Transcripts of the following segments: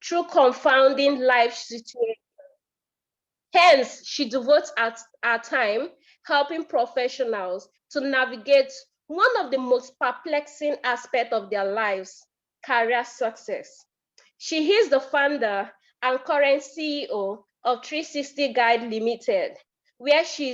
through confounding life situations. Hence, she devotes her time helping professionals to navigate one of the most perplexing aspects of their lives, career success. She is the founder and current CEO of 360 Guide Limited, where she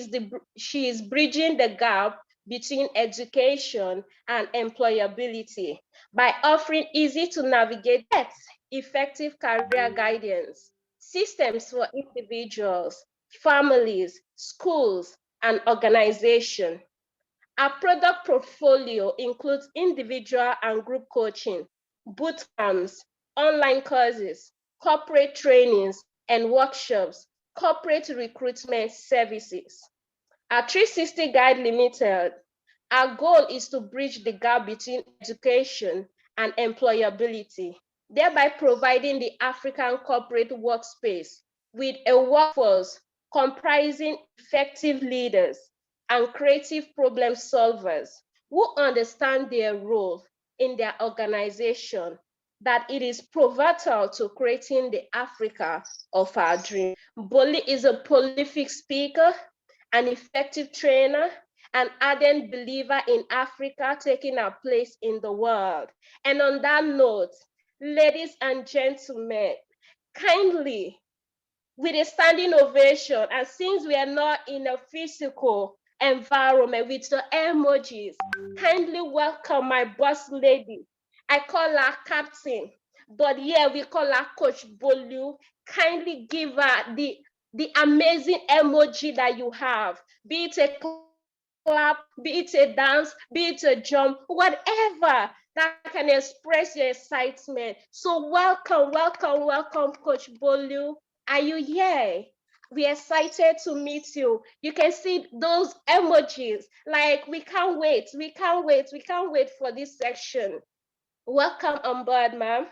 is bridging the gap between education and employability by offering easy to navigate yet effective career guidance, systems for individuals, families, schools, and organizations. Our product portfolio includes individual and group coaching, boot camps, online courses, corporate trainings and workshops, corporate recruitment services. At 360 Guide Limited, our goal is to bridge the gap between education and employability, thereby providing the African corporate workspace with a workforce comprising effective leaders and creative problem solvers who understand their role in their organization, that it is pivotal to creating the Africa of our dream. Boli is a prolific speaker, an effective trainer, an ardent believer in Africa taking our place in the world. And on that note, ladies and gentlemen, kindly, with a standing ovation, and since we are not in a physical environment with the emojis, kindly welcome my boss lady. I call her Captain, but here we call her Coach Bolu. Kindly give her the amazing emoji that you have, be it a clap, be it a dance, be it a jump, whatever that can express your excitement. So welcome, welcome, welcome, Coach Bolu. Are you here? We're excited to meet you. You can see those emojis. Like, we can't wait. We can't wait. We can't wait for this section. Welcome on board, ma'am.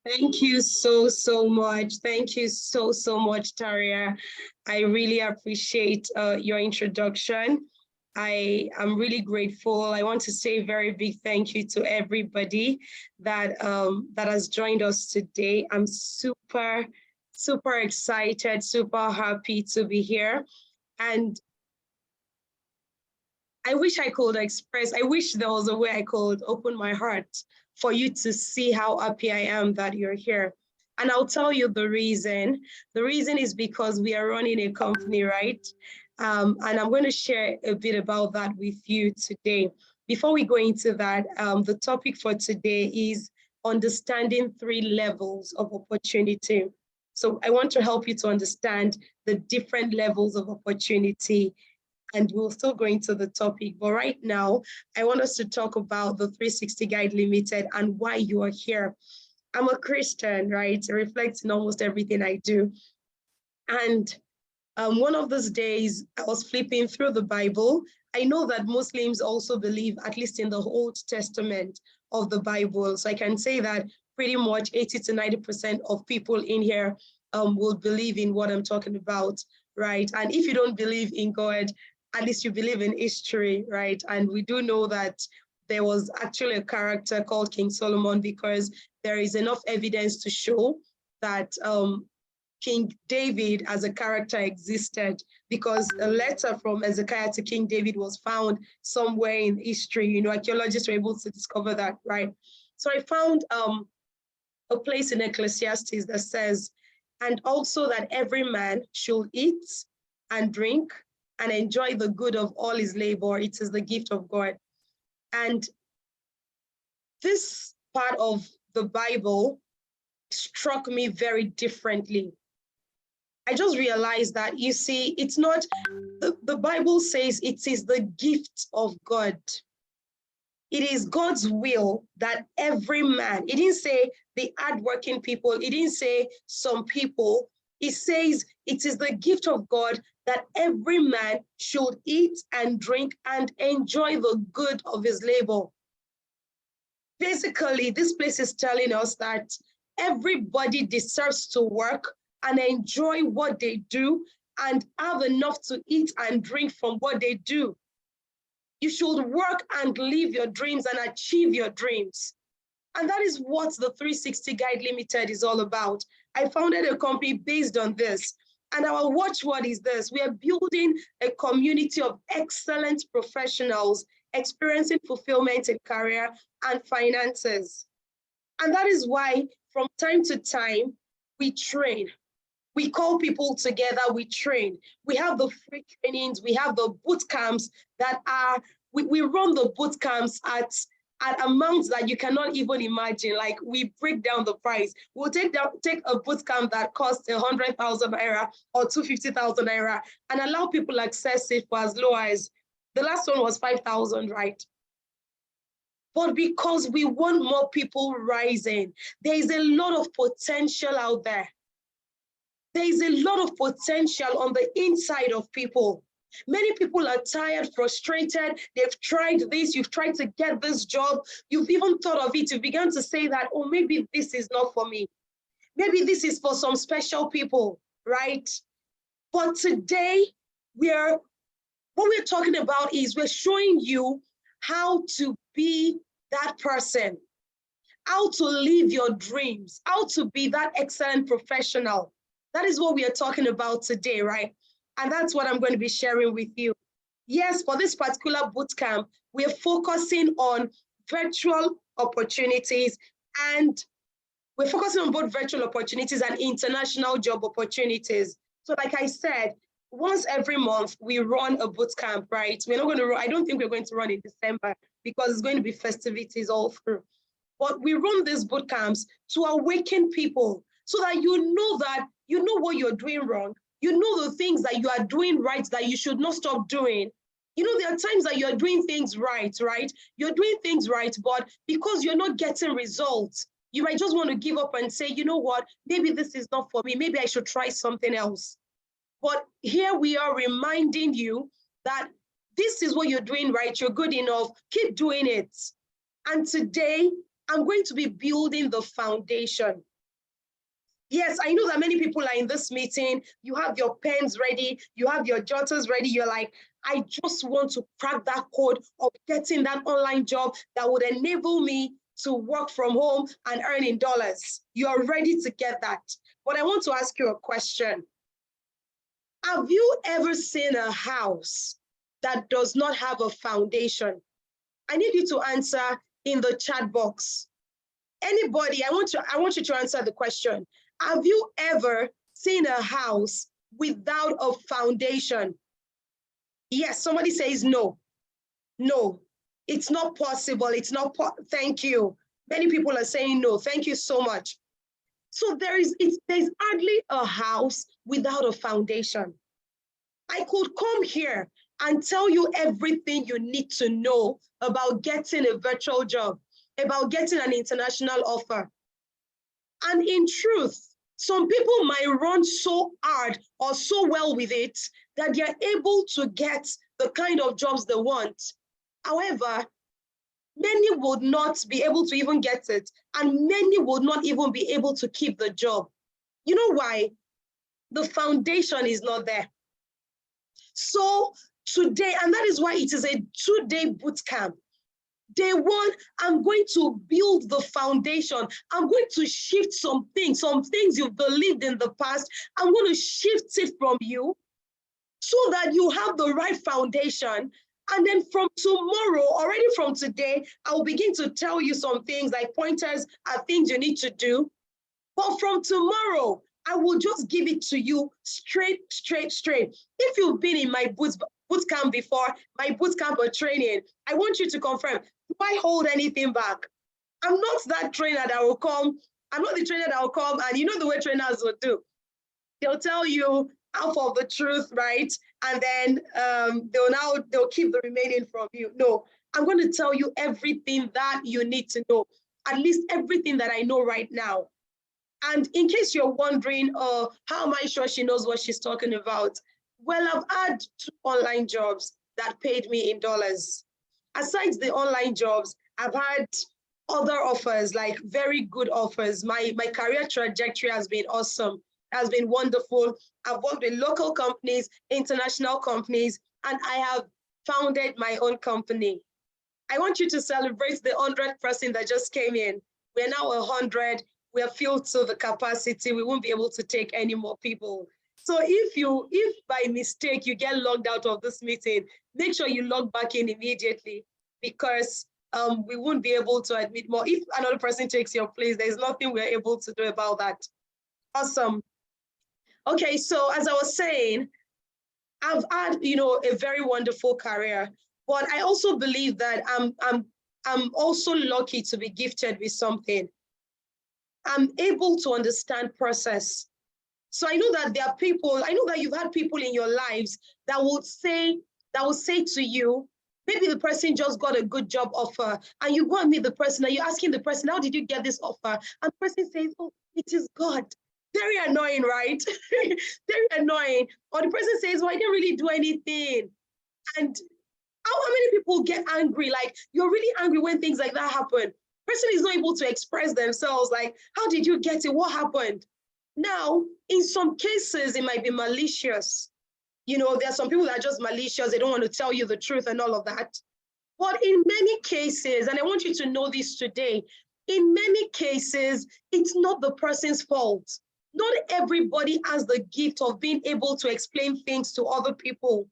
Thank you so much. Thank you so much, Taria. I really appreciate your introduction. I am really grateful. I want to say a very big thank you to everybody that has joined us today. I'm super excited, super happy to be here. And I wish I could express, I wish there was a way I could open my heart for you to see how happy I am that you're here. And I'll tell you the reason. The reason is because we are running a company, right? And I'm going to share a bit about that with you today. Before we go into that, the topic for today is understanding 3 levels of opportunity. So I want to help you to understand the different levels of opportunity, and we'll still go into the topic. But right now, I want us to talk about the 360 Guide Limited and why you are here. I'm a Christian, right? It reflects in almost everything I do. And one of those days, I was flipping through the Bible. I know that Muslims also believe, at least in the Old Testament of the Bible. So I can say that pretty much 80 to 90% of people in here will believe in what I'm talking about, right? And if you don't believe in God, at least you believe in history, right? And we do know that there was actually a character called King Solomon, because there is enough evidence to show that King David as a character existed, because a letter from Hezekiah to King David was found somewhere in history. You know, archaeologists were able to discover that, right? So I found a place in Ecclesiastes that says, and also that every man should eat and drink and enjoy the good of all his labor. It is the gift of God. And this part of the Bible struck me very differently. I just realized that, you see, it's not, the Bible says it is the gift of God. It is God's will that every man, it didn't say the hardworking people, it didn't say some people, it says it is the gift of God that every man should eat and drink and enjoy the good of his labor. Basically, this place is telling us that everybody deserves to work and enjoy what they do and have enough to eat and drink from what they do. You should work and live your dreams and achieve your dreams. And that is what the 360 Guide Limited is all about. I founded a company based on this. And our watchword is this: we are building a community of excellent professionals experiencing fulfillment in career and finances. And that is why from time to time, we train. We call people together, we train. We have the free trainings, we have the boot camps that are, we run the boot camps at amounts that you cannot even imagine. Like, we break down the price. We'll take a boot camp that costs 100,000 naira or 250,000 naira and allow people access it for as low as, the last one was 5,000, right? But because we want more people rising, there is a lot of potential out there. There is a lot of potential on the inside of people. Many people are tired, frustrated. They've tried this, you've tried to get this job. You've even thought of it. You began to say that, oh, maybe this is not for me. Maybe this is for some special people, right? But today, what we're talking about is we're showing you how to be that person, how to live your dreams, how to be that excellent professional. That is what we are talking about today, right? And that's what I'm going to be sharing with you. Yes, for this particular bootcamp, we're focusing on virtual opportunities, and we're focusing on both virtual opportunities and international job opportunities. So like I said, once every month, we run a bootcamp, right? We're not going to run, I don't think we're going to run in December because it's going to be festivities all through. But we run these boot camps to awaken people so that you know what you're doing wrong. You know the things that you are doing right that you should not stop doing. You know, there are times that you're doing things right? You're doing things right, but because you're not getting results, you might just want to give up and say, you know what, maybe this is not for me. Maybe I should try something else. But here we are reminding you that this is what you're doing right. You're good enough. Keep doing it. And today, I'm going to be building the foundation. Yes, I know that many people are in this meeting. You have your pens ready. You have your jotters ready. You're like, I just want to crack that code of getting that online job that would enable me to work from home and earn in dollars. You're ready to get that. But I want to ask you a question. Have you ever seen a house that does not have a foundation? I need you to answer in the chat box. Anybody, I want you to answer the question. Have you ever seen a house without a foundation? Yes, somebody says no. No, it's not possible. It's not, thank you. Many people are saying no. Thank you so much. So there's hardly a house without a foundation. I could come here and tell you everything you need to know about getting a virtual job, about getting an international offer. And in truth, some people might run so hard or so well with it that they're able to get the kind of jobs they want. However, many would not be able to even get it, and many would not even be able to keep the job. You know why? The foundation is not there. So today, and that is why it is a 2-day boot camp. Day one, I'm going to build the foundation. I'm going to shift some things you've believed in the past. I'm going to shift it from you so that you have the right foundation. And then from tomorrow, already from today, I'll begin to tell you some things like pointers are things you need to do. But from tomorrow, I will just give it to you straight. If you've been in my boot camp before, my boot camp or training, I want you to confirm, do I hold anything back? I'm not that trainer that will come. I'm not the trainer that will come, and you know the way trainers will do. They'll tell you half of the truth, right? And then they'll keep the remaining from you. No, I'm going to tell you everything that you need to know, at least everything that I know right now. And in case you're wondering, how am I sure she knows what she's talking about? Well, I've had 2 online jobs that paid me in dollars. Aside the online jobs, I've had other offers, like very good offers. My career trajectory has been awesome, has been wonderful. I've worked with local companies, international companies, and I have founded my own company. I want you to celebrate the 100th person that just came in. We're now 100. We're filled to the capacity. We won't be able to take any more people. So if by mistake you get logged out of this meeting, make sure you log back in immediately, because we won't be able to admit more. If another person takes your place, there's nothing we're able to do about that. Awesome. Okay, so as I was saying, I've had, a very wonderful career, but I also believe that I'm also lucky to be gifted with something. I'm able to understand process. So I know that there are people, I know that you've had people in your lives that will say to you, maybe the person just got a good job offer, and you go and meet the person and you're asking the person, how did you get this offer? And the person says, oh, it is God. Very annoying, right? Very annoying. Or the person says, well, I didn't really do anything. And how many people get angry? Like, you're really angry when things like that happen. Person is not able to express themselves. Like, how did you get it? What happened? Now, in some cases, it might be malicious. There are some people that are just malicious. They don't want to tell you the truth and all of that. But in many cases, and I want you to know this today, in many cases, it's not the person's fault. Not everybody has the gift of being able to explain things to other people.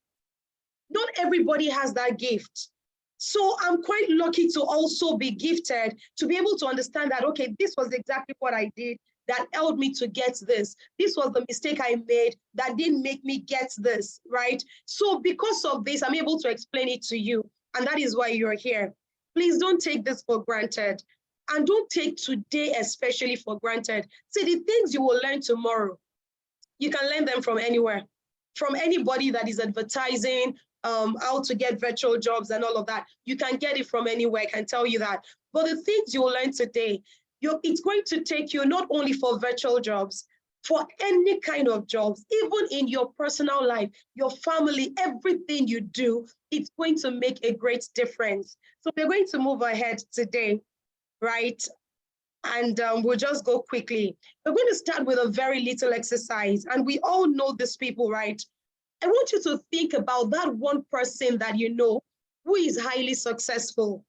Not everybody has that gift. So I'm quite lucky to also be gifted to be able to understand that, okay, this was exactly what I did that helped me to get this. This was the mistake I made that didn't make me get this, right? So because of this, I'm able to explain it to you. And that is why you're here. Please don't take this for granted. And don't take today especially for granted. See, the things you will learn tomorrow, you can learn them from anywhere. From anybody that is advertising how to get virtual jobs and all of that. You can get it from anywhere, I can tell you that. But the things you will learn today, it's going to take you not only for virtual jobs, for any kind of jobs, even in your personal life, your family, everything you do, it's going to make a great difference. So we're going to move ahead today, right? And we'll just go quickly. We're going to start with a very little exercise. And we all know these people, right? I want you to think about that one person that you know who is highly successful.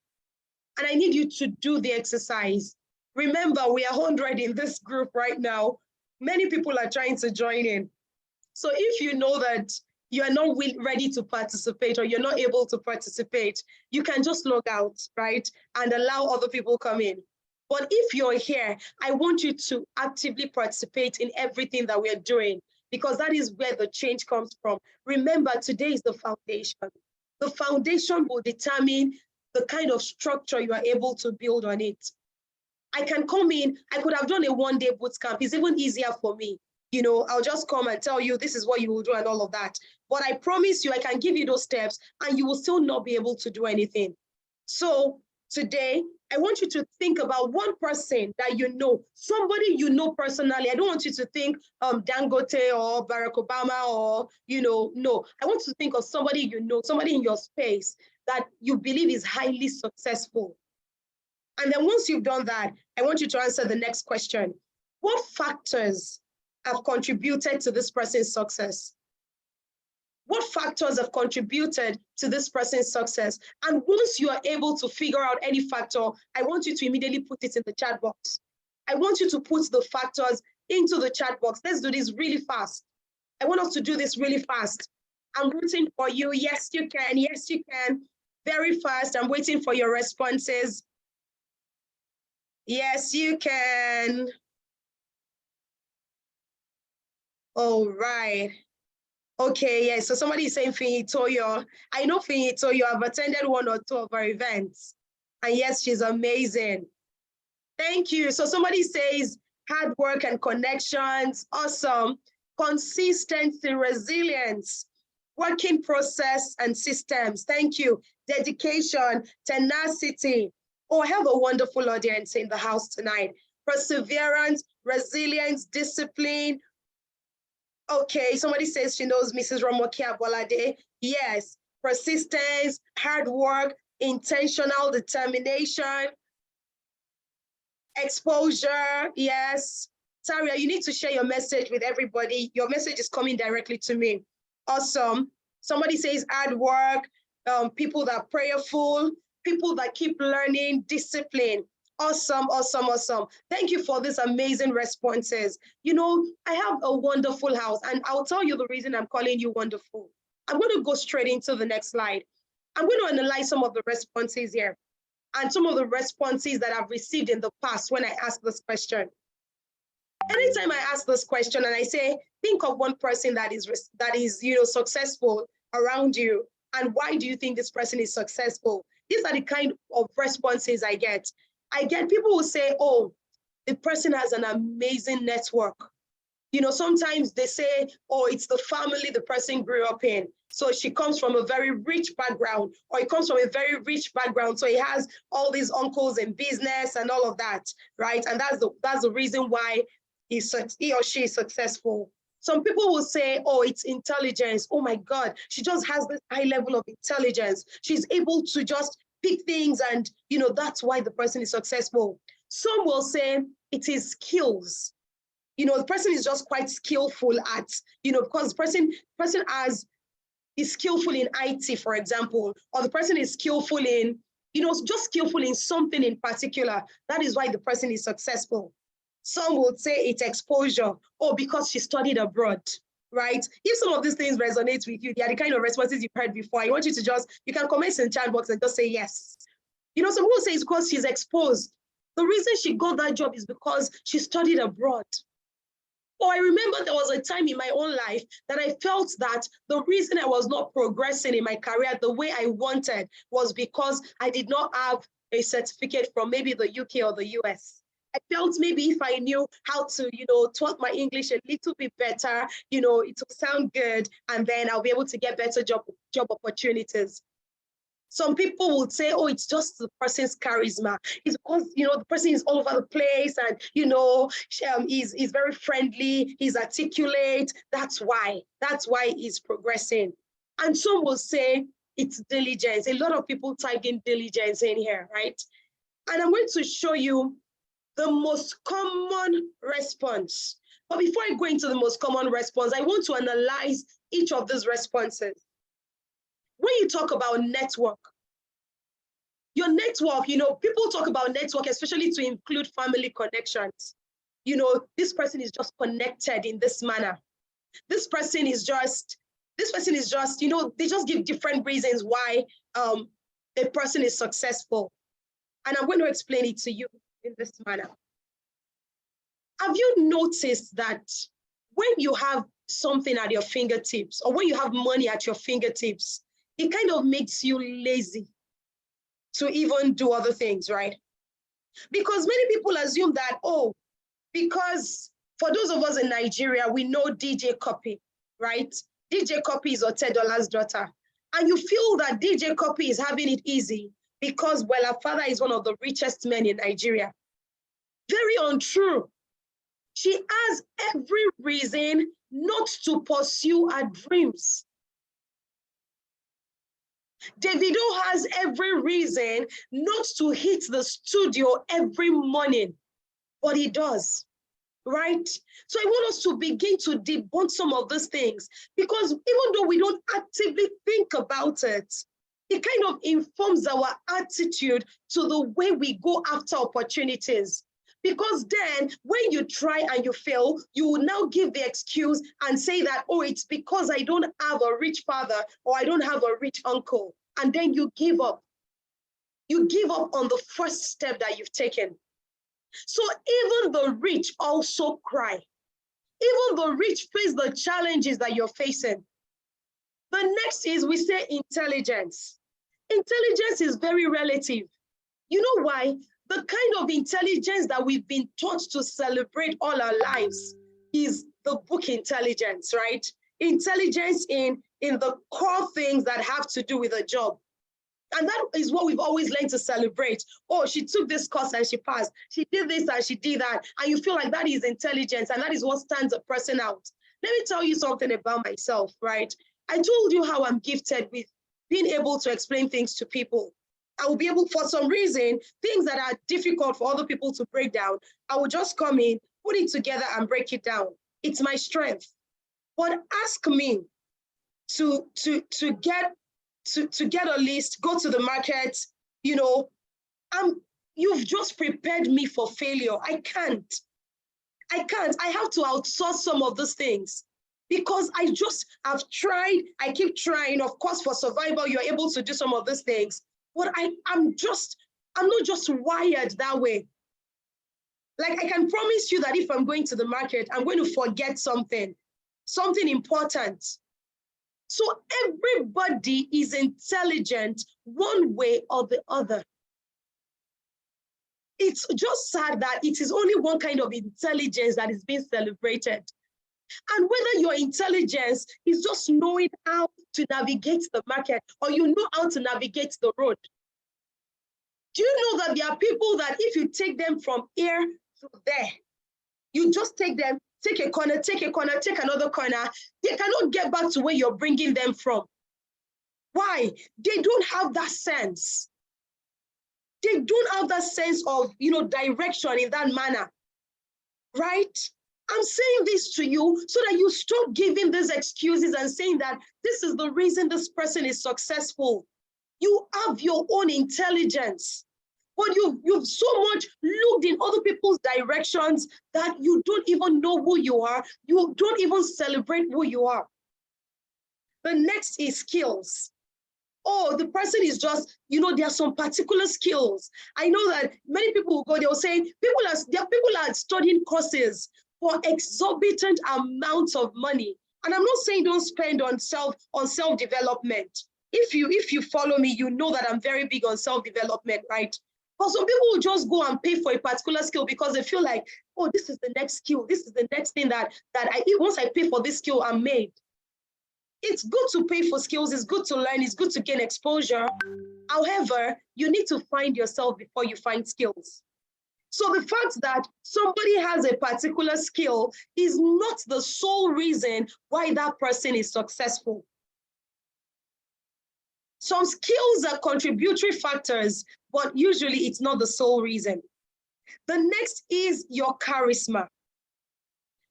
And I need you to do the exercise. Remember, we are 100 in this group right now. Many people are trying to join in. So if you know that you are not ready to participate or you're not able to participate, you can just log out, right? And allow other people come in. But if you're here, I want you to actively participate in everything that we're doing, because that is where the change comes from. Remember, today is the foundation. The foundation will determine the kind of structure you are able to build on it. I can come in, I could have done a one-day boot camp. It's even easier for me. I'll just come and tell you this is what you will do and all of that. But I promise you, I can give you those steps and you will still not be able to do anything. So today, I want you to think about one person that you know, somebody you know personally. I don't want you to think Dangote or Barack Obama or, no. I want you to think of somebody you know, somebody in your space that you believe is highly successful. And then once you've done that, I want you to answer the next question. What factors have contributed to this person's success? What factors have contributed to this person's success? And once you are able to figure out any factor, I want you to immediately put it in the chat box. I want you to put the factors into the chat box. Let's do this really fast. I want us to do this really fast. I'm rooting for you. Yes, you can. Yes, you can. Very fast. I'm waiting for your responses. Yes, you can. All right. Okay, yeah. So somebody is saying Finitoyo. I know Finitoyo. I've attended one or two of her events. And yes, she's amazing. Thank you. So somebody says hard work and connections. Awesome. Consistency, resilience, working process and systems. Thank you. Dedication, tenacity. Oh, I have a wonderful audience in the house tonight. Perseverance, resilience, discipline. Okay, somebody says she knows Mrs. Romokia Bolade. Yes, persistence, hard work, intentional determination, exposure. Yes. Taria, you need to share your message with everybody. Your message is coming directly to me. Awesome. Somebody says hard work, people that are prayerful, people that keep learning, discipline. Awesome, awesome, awesome. Thank you for these amazing responses. I have a wonderful house, and I'll tell you the reason I'm calling you wonderful. I'm going to go straight into the next slide. I'm going to analyze some of the responses here and some of the responses that I've received in the past when I ask this question. Anytime I ask this question and I say, think of one person that is successful around you, and why do you think this person is successful? These are the kind of responses I get. I get people who say, oh, the person has an amazing network. Sometimes they say, oh, it's the family the person grew up in. So she comes from a very rich background, or he comes from a very rich background. So he has all these uncles in business and all of that, right? And that's the reason why he or she is successful. Some people will say, oh, it's intelligence. Oh my God, she just has this high level of intelligence. She's able to just pick things, and that's why the person is successful. Some will say it is skills. The person is just quite skillful at, because the person is skillful in IT, for example, or the person is skillful in, just skillful in something in particular. That is why the person is successful. Some would say it's exposure, or because she studied abroad, right? If some of these things resonate with you, they are the kind of responses you've heard before. I want you to you can comment in the chat box and just say yes. Some people say it's because she's exposed. The reason she got that job is because she studied abroad. Or I remember there was a time in my own life that I felt that the reason I was not progressing in my career the way I wanted was because I did not have a certificate from maybe the UK or the US. I felt maybe if I knew how to, talk my English a little bit better, it will sound good, and then I'll be able to get better job opportunities. Some people would say, oh, it's just the person's charisma. It's because, the person is all over the place, and, he's very friendly, he's articulate. That's why he's progressing. And some will say it's diligence. A lot of people type in diligence in here, right? And I'm going to show you the most common response. But before I go into the most common response, I want to analyze each of these responses. When you talk about network, your network, people talk about network, especially to include family connections. This person is just connected in this manner. This person is just, they just give different reasons why a person is successful. And I'm going to explain it to you in this manner. Have you noticed that when you have something at your fingertips, or when you have money at your fingertips, it kind of makes you lazy to even do other things, right? Because many people assume that, oh, because for those of us in Nigeria, we know DJ Copy, right? DJ Copy is Otedola's daughter. And you feel that DJ Copy is having it easy because, well, her father is one of the richest men in Nigeria. Very untrue. She has every reason not to pursue her dreams. Davido has every reason not to hit the studio every morning, but he does, right? So I want us to begin to debunk some of these things, because even though we don't actively think about it, it kind of informs our attitude to the way we go after opportunities. Because then when you try and you fail, you will now give the excuse and say that, oh, it's because I don't have a rich father, or I don't have a rich uncle. And then you give up. You give up on the first step that you've taken. So even the rich also cry. Even the rich face the challenges that you're facing. The next is, we say intelligence. Intelligence is very relative. You know why? The kind of intelligence that we've been taught to celebrate all our lives is the book intelligence, right? Intelligence in the core things that have to do with a job. And that is what we've always learned to celebrate. Oh, she took this course and she passed. She did this and she did that. And you feel like that is intelligence, and that is what stands a person out. Let me tell you something about myself, right? I told you how I'm gifted with being able to explain things to people. I will be able, for some reason, things that are difficult for other people to break down, I will just come in, put it together and break it down. It's my strength. But ask me to get a list, go to the market, you've just prepared me for failure. I can't. I have to outsource some of those things because I've tried. I keep trying. Of course, for survival, you're able to do some of those things. But I'm not just wired that way. Like, I can promise you that if I'm going to the market, I'm going to forget something important. So everybody is intelligent one way or the other. It's just sad that it is only one kind of intelligence that is being celebrated. And whether your intelligence is just knowing how to navigate the market or you know how to navigate the road. Do you know that there are people that if you take them from here to there, you just take them, take a corner, take another corner, they cannot get back to where you're bringing them from. Why? They don't have that sense. They don't have that sense of, direction in that manner, right? I'm saying this to you so that you stop giving these excuses and saying that this is the reason this person is successful. You have your own intelligence, but you've so much looked in other people's directions that you don't even know who you are. You don't even celebrate who you are. The next is skills. Oh, the person is just, there are some particular skills. I know that many people will go, they'll say, people are studying courses for exorbitant amounts of money. And I'm not saying don't spend on self-development. If you follow me, you know that I'm very big on self-development, right? But some people will just go and pay for a particular skill because they feel like, oh, this is the next skill. This is the next thing that once I pay for this skill, I'm made. It's good to pay for skills. It's good to learn. It's good to gain exposure. However, you need to find yourself before you find skills. So the fact that somebody has a particular skill is not the sole reason why that person is successful. Some skills are contributory factors, but usually it's not the sole reason. The next is your charisma.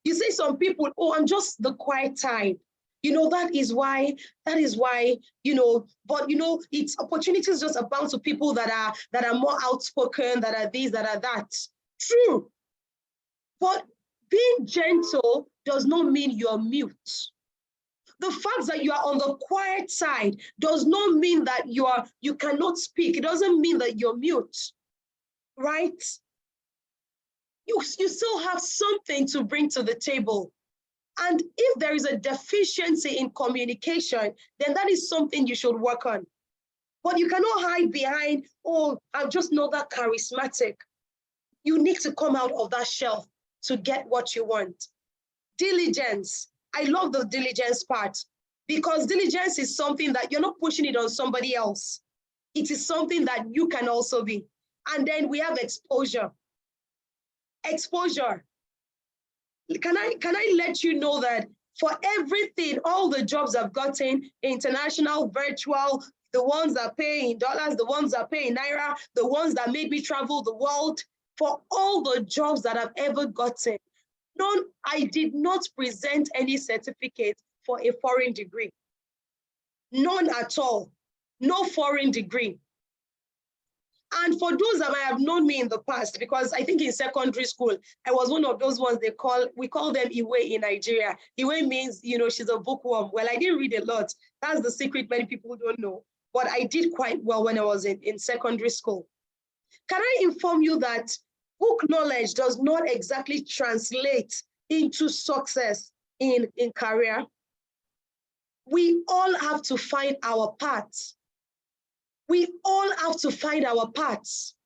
You say some people, oh, I'm just the quiet type. That is why, but it's opportunities just abound to people that are more outspoken, that are this, that are that. True. But being gentle does not mean you're mute. The fact that you are on the quiet side does not mean that you cannot speak. It doesn't mean that you're mute, right? You still have something to bring to the table. And if there is a deficiency in communication, then that is something you should work on. But you cannot hide behind, oh, I'm just not that charismatic. You need to come out of that shell to get what you want. Diligence. I love the diligence part because diligence is something that you're not pushing it on somebody else. It is something that you can also be. And then we have exposure. Exposure. Can I let you know that for everything, all the jobs I've gotten, international, virtual, the ones that pay in dollars, the ones that pay in naira, the ones that made me travel the world, for all the jobs that I've ever gotten, I did not present any certificate for a foreign degree. None at all. No foreign degree. And for those that might have known me in the past, because I think in secondary school, I was one of those ones we call them Iwe in Nigeria. Iwe means, she's a bookworm. Well, I didn't read a lot. That's the secret many people don't know. But I did quite well when I was in secondary school. Can I inform you that book knowledge does not exactly translate into success in career? We all have to find our path. We all have to find our paths.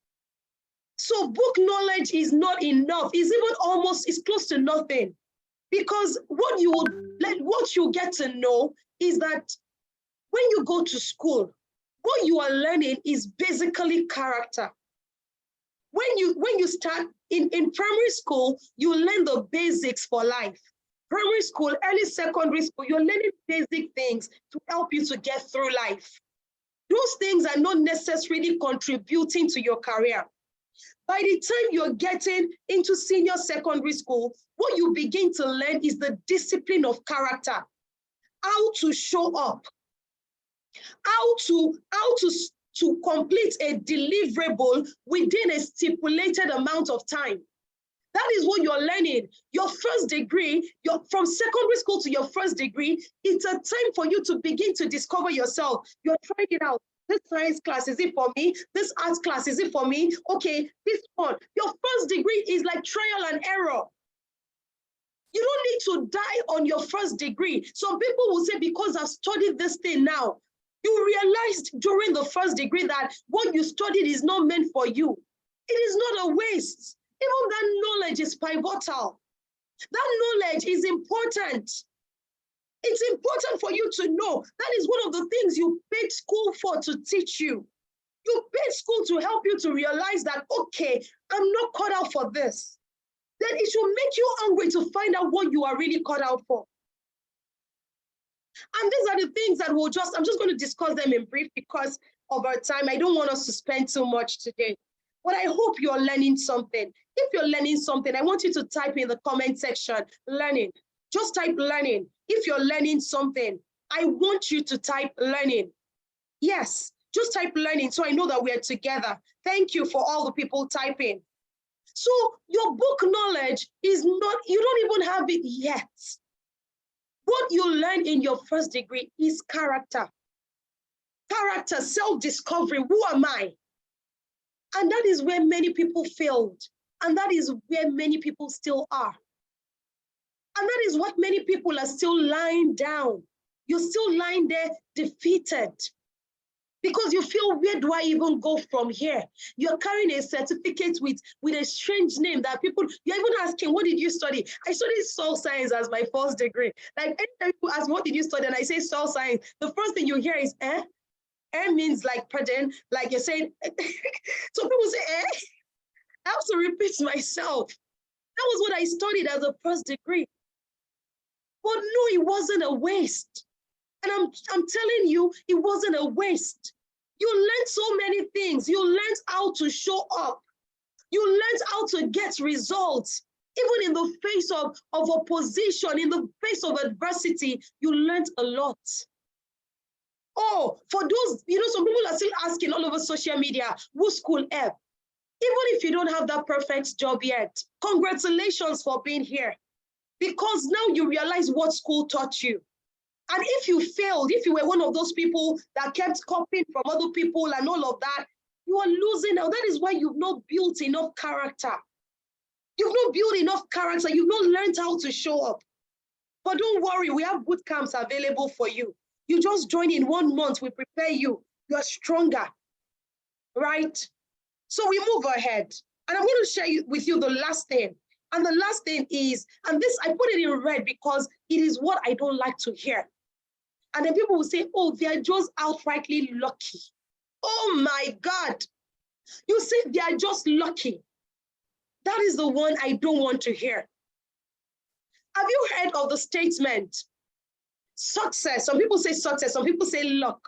So book knowledge is not enough. It's close to nothing. Because what you get to know is that when you go to school, what you are learning is basically character. When you start in primary school, you learn the basics for life. Primary school, early secondary school, you're learning basic things to help you to get through life. Those things are not necessarily contributing to your career. By the time you're getting into senior secondary school, what you begin to learn is the discipline of character, how to show up, how to to complete a deliverable within a stipulated amount of time. That is what you're learning. Your first degree, from secondary school to your first degree, it's a time for you to begin to discover yourself. You're trying it out. This science class, is it for me? This arts class, is it for me? Okay, this one. Your first degree is like trial and error. You don't need to die on your first degree. Some people will say, because I've studied this thing now, you realized during the first degree that what you studied is not meant for you. It is not a waste. Even that knowledge is pivotal. That knowledge is important. It's important for you to know. That is one of the things you paid school for, to teach you. You paid school to help you to realize that, okay, I'm not cut out for this. Then it should make you hungry to find out what you are really cut out for. And these are the things that I'm just going to discuss them in brief because of our time. I don't want us to spend too much today. But I hope you're learning something. If you're learning something, I want you to type in the comment section, learning. Just type learning. If you're learning something, I want you to type learning. Yes, just type learning so I know that we're together. Thank you for all the people typing. So your book knowledge is not, you don't even have it yet. What you learn in your first degree is character. Character, self-discovery, who am I? And that is where many people failed. And that is where many people still are. And that is what many people are still lying down. You're still lying there defeated. Because you feel, where do I even go from here? You're carrying a certificate with a strange name that people, you're even asking, what did you study? I studied soil science as my first degree. Like anytime people ask, what did you study? And I say soil science, the first thing you hear is, eh? Eh means like pardon, like you're saying, so people say, eh? I have to repeat myself. That was what I studied as a first degree. But no, it wasn't a waste. And I'm telling you, it wasn't a waste. You learned so many things. You learned how to show up. You learned how to get results. Even in the face of opposition, in the face of adversity, you learned a lot. Oh, for those, some people are still asking all over social media, who school F? Even if you don't have that perfect job yet, congratulations for being here. Because now you realize what school taught you. And if you failed, if you were one of those people that kept copying from other people and all of that, you are losing out. That is why you've not built enough character. You've not built enough character. You've not learned how to show up. But don't worry, we have boot camps available for you. You just join in 1 month, we prepare you. You are stronger, right? So we move ahead. And I'm going to share with you the last thing. And the last thing is, and this, I put it in red because it is what I don't like to hear. And then people will say, oh, they are just outrightly lucky. Oh my God. You say they are just lucky. That is the one I don't want to hear. Have you heard of the statement? Success, some people say success, some people say luck,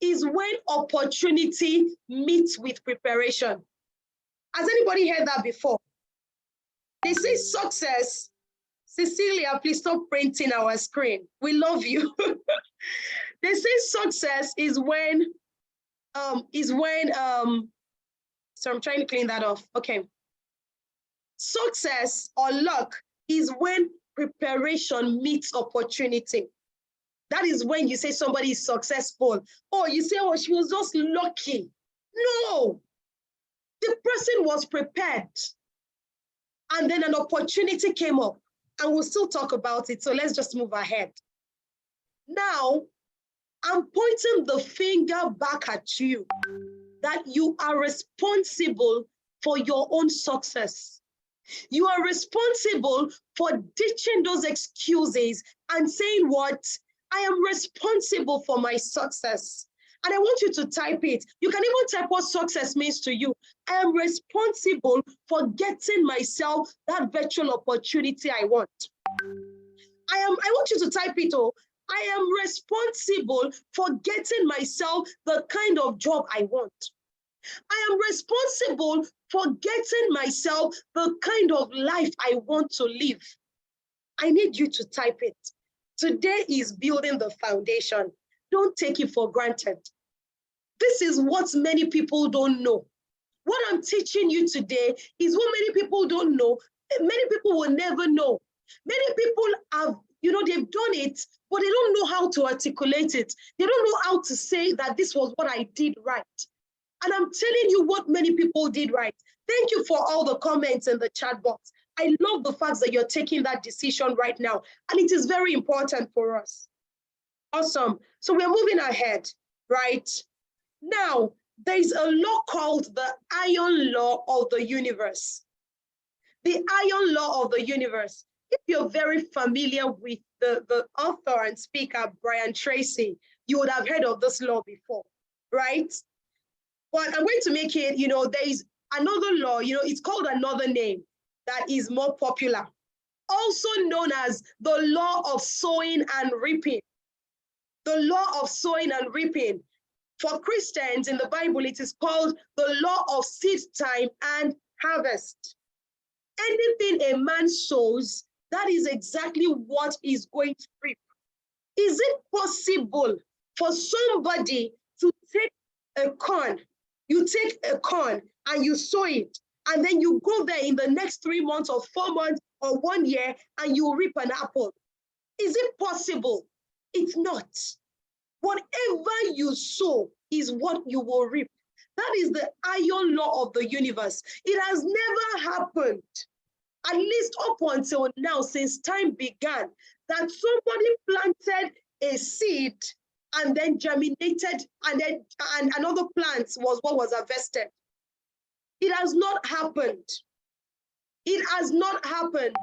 is when opportunity meets with preparation. Has anybody heard that before? They say success. Cecilia, please stop printing our screen. We love you. They say success is when, so I'm trying to clean that off. Okay. Success or luck is when preparation meets opportunity. That is when you say somebody is successful. Or you say, oh, she was just lucky. No, the person was prepared. And then an opportunity came up. And we'll still talk about it. So let's just move ahead. Now, I'm pointing the finger back at you that you are responsible for your own success. You are responsible for ditching those excuses and saying what? I am responsible for my success. And I want you to type it. You can even type what success means to you. I am responsible for getting myself that virtual opportunity I want. I want you to type it. Oh, I am responsible for getting myself the kind of job I want. I am responsible for getting myself the kind of life I want to live. I need you to type it. Today is building the foundation. Don't take it for granted. This is what many people don't know. What I'm teaching you today is what many people don't know. Many people will never know. Many people have, they've done it, but they don't know how to articulate it. They don't know how to say that this was what I did right. And I'm telling you what many people did right. Thank you for all the comments in the chat box. I love the fact that you're taking that decision right now. And it is very important for us. Awesome. So we're moving ahead, right? Now, there's a law called the iron law of the universe. The iron law of the universe. If you're very familiar with the author and speaker, Brian Tracy, you would have heard of this law before, right? But I'm going to make it, there is another law, it's called another name that is more popular, also known as the law of sowing and reaping. The law of sowing and reaping. For Christians in the Bible, it is called the law of seed time and harvest. Anything a man sows, that is exactly what he's going to reap. Is it possible for somebody to take a corn, you take a corn and you sow it, and then you go there in the next 3 months or 4 months or 1 year and you reap an apple? Is it possible? It's not. Whatever you sow is what you will reap. That is the iron law of the universe. It has never happened, at least up until now, since time began, that somebody planted a seed and then germinated and another plant was what was harvested. It has not happened. It has not happened.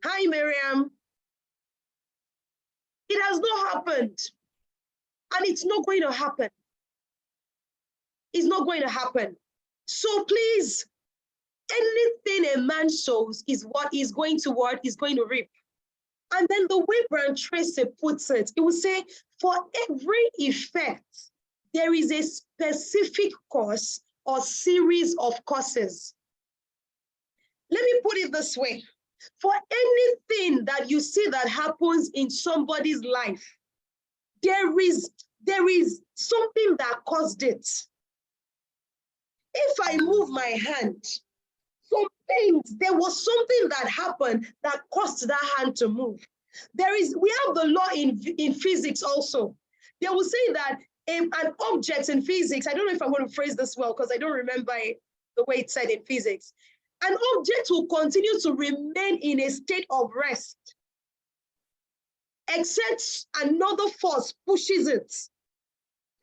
Hi, Miriam. It has not happened. And it's not going to happen. It's not going to happen. So please, anything a man sows is what he's going to reap. And then the way Brian Tracy puts it, it will say, for every effect, there is a specific cause or series of causes. Let me put it this way. For anything that you see that happens in somebody's life, there is something that caused it. If I move my hand, there was something that happened that caused that hand to move. We have the law in physics also. They will say that an object in physics, I don't know if I'm going to phrase this well because I don't remember the way it's said in physics. An object will continue to remain in a state of rest, except another force pushes it.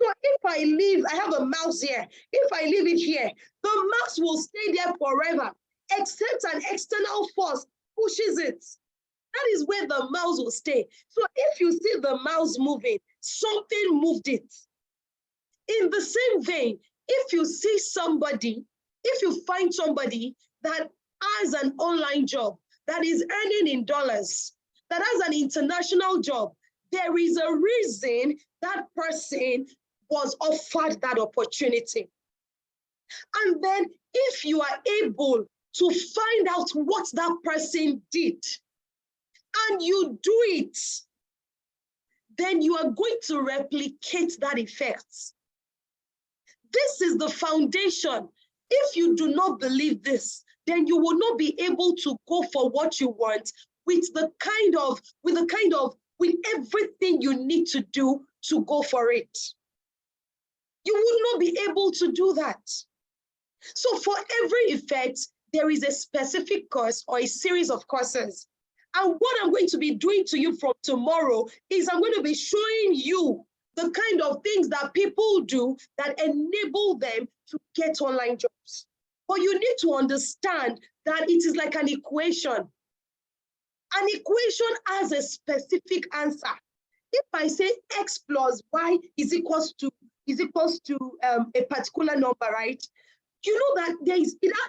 So if I have a mouse here, if I leave it here, the mouse will stay there forever, except an external force pushes it. That is where the mouse will stay. So if you see the mouse moving, something moved it. In the same vein, if you find somebody that has an online job, that is earning in dollars, that has an international job, there is a reason that person was offered that opportunity. And then if you are able to find out what that person did, and you do it, then you are going to replicate that effect. This is the foundation. If you do not believe this, then you will not be able to go for what you want with everything you need to do to go for it. You would not be able to do that. So for every effect, there is a specific cause or a series of causes. And what I'm going to be doing to you from tomorrow is I'm going to be showing you the kind of things that people do that enable them to get online jobs. But you need to understand that it is like an equation. An equation has a specific answer. If I say x plus y is equals to a particular number, right? You know that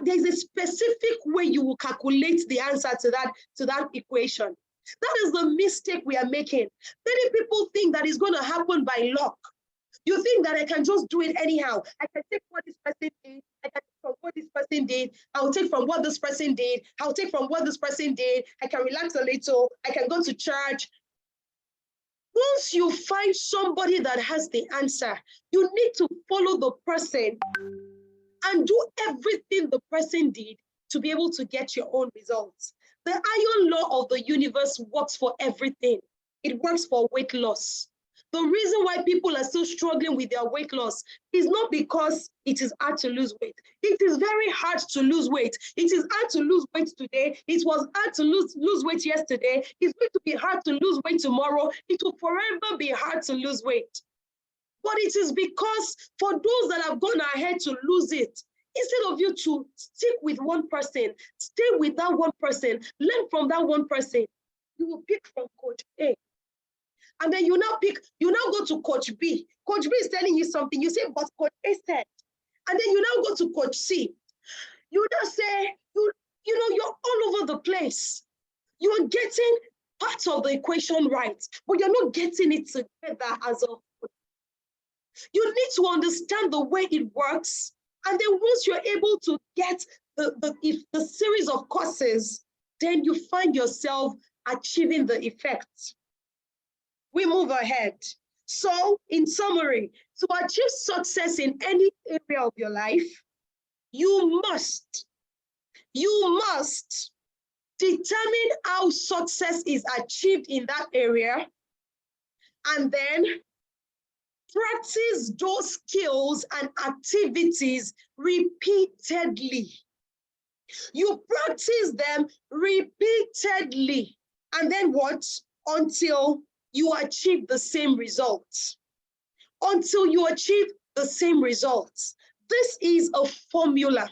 there's a specific way you will calculate the answer to that equation. That is the mistake we are making. Many people think that it's going to happen by luck. You think that I can just do it anyhow. I can take what this person did, I can take from what this person did, I'll take from what this person did, I'll take from what this person did, I can relax a little, I can go to church. Once you find somebody that has the answer, you need to follow the person and do everything the person did to be able to get your own results. The iron law of the universe works for everything. It works for weight loss. The reason why people are still struggling with their weight loss is not because it is hard to lose weight. It is very hard to lose weight. It is hard to lose weight today. It was hard to lose weight yesterday. It's going to be hard to lose weight tomorrow. It will forever be hard to lose weight. But it is because for those that have gone ahead to lose it, instead of you to stick with one person, stay with that one person, learn from that one person, you will pick from Coach A. And then you now go to Coach B. Coach B is telling you something. You say, but Coach A said. And then you now go to Coach C. You now say, you're all over the place. You are getting part of the equation right, but you're not getting it together as a whole. You need to understand the way it works. And then once you're able to get the series of courses, then you find yourself achieving the effect. We move ahead. So in summary, to achieve success in any area of your life, you must determine how success is achieved in that area, and then practice those skills and activities repeatedly. You practice them repeatedly, and then what? Until you achieve the same results. Until you achieve the same results. This is a formula.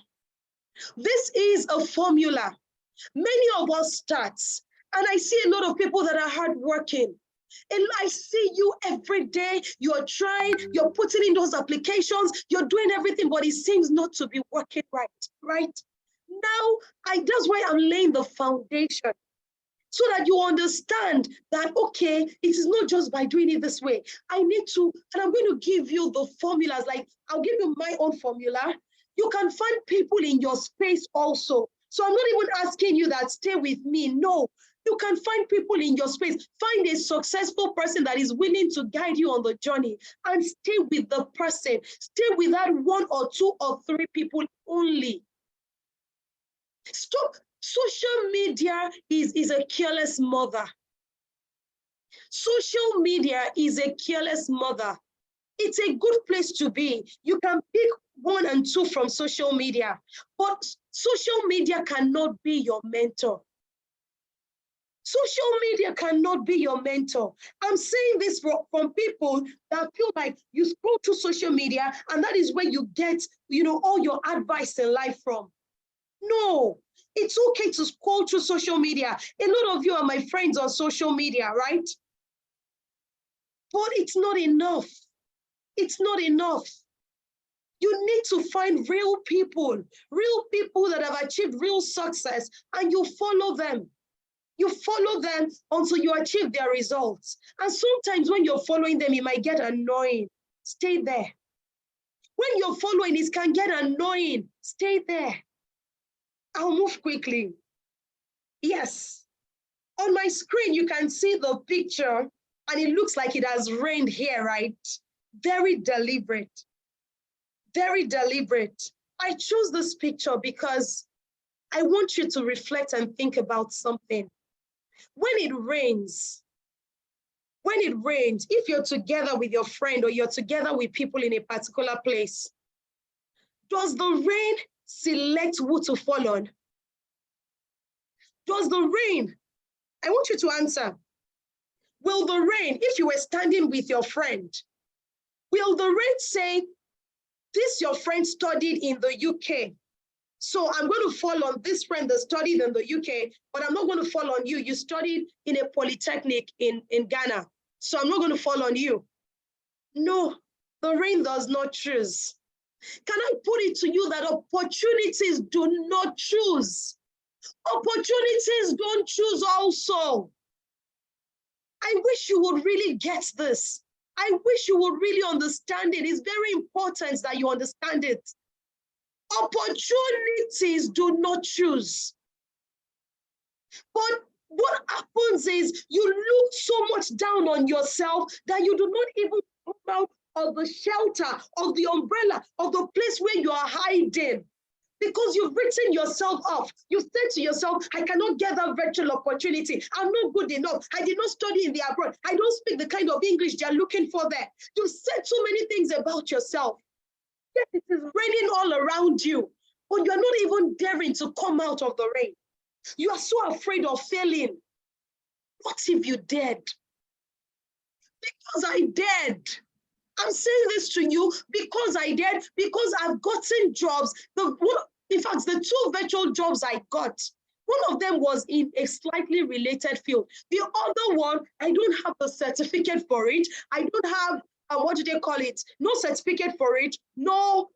This is a formula. Many of us start, and I see a lot of people that are hardworking. And I see you every day, you're trying, you're putting in those applications, you're doing everything, but it seems not to be working right? Now, that's why I'm laying the foundation, so that you understand that, okay, it is not just by doing it this way. I need to, and I'm going to give you the formulas, like I'll give you my own formula. You can find people in your space also. So I'm not even asking you that stay with me. No, you can find people in your space. Find a successful person that is willing to guide you on the journey, and stay with the person. Stay with that one or two or three people only. Stop. Social media is a careless mother. Social media is a careless mother. It's a good place to be. You can pick 1 and 2 from social media, but social media cannot be your mentor. Social media cannot be your mentor. I'm saying this from people that feel like you scroll through social media and that is where you get, all your advice in life from. No, it's okay to scroll through social media. A lot of you are my friends on social media, right? But it's not enough. It's not enough. You need to find real people that have achieved real success, and you follow them. You follow them until you achieve their results. And sometimes when you're following them, it might get annoying. Stay there. When you're following, it can get annoying. Stay there. I'll move quickly. Yes. On my screen, you can see the picture, and it looks like it has rained here, right? Very deliberate. Very deliberate. I chose this picture because I want you to reflect and think about something. When it rains, if you're together with your friend or you're together with people in a particular place, does the rain select who to fall on? Does the rain, I want you to answer, will the rain, if you were standing with your friend, will the rain say, this your friend studied in the UK, so I'm going to fall on this friend that studied in the UK, but I'm not going to fall on you. You studied in a polytechnic in Ghana, so I'm not going to fall on you. No, the rain does not choose. Can I put it to you that opportunities do not choose? Opportunities don't choose also. I wish you would really get this. I wish you would really understand it. It's very important that you understand it. Opportunities do not choose. But what happens is you look so much down on yourself that you do not even come out of the shelter, of the umbrella, of the place where you are hiding. Because you've written yourself off. You said to yourself, I cannot get that virtual opportunity. I'm not good enough. I did not study in the abroad. I don't speak the kind of English they're looking for there. You said so many things about yourself. Yet it is raining all around you, but you're not even daring to come out of the rain. You are so afraid of failing. What if you dared? Because I dared. I'm saying this to you because I did, because I've gotten jobs. In fact, the two virtual jobs I got, one of them was in a slightly related field. The other one, I don't have the certificate for it. I don't have, what do they call it? No certificate for it. No,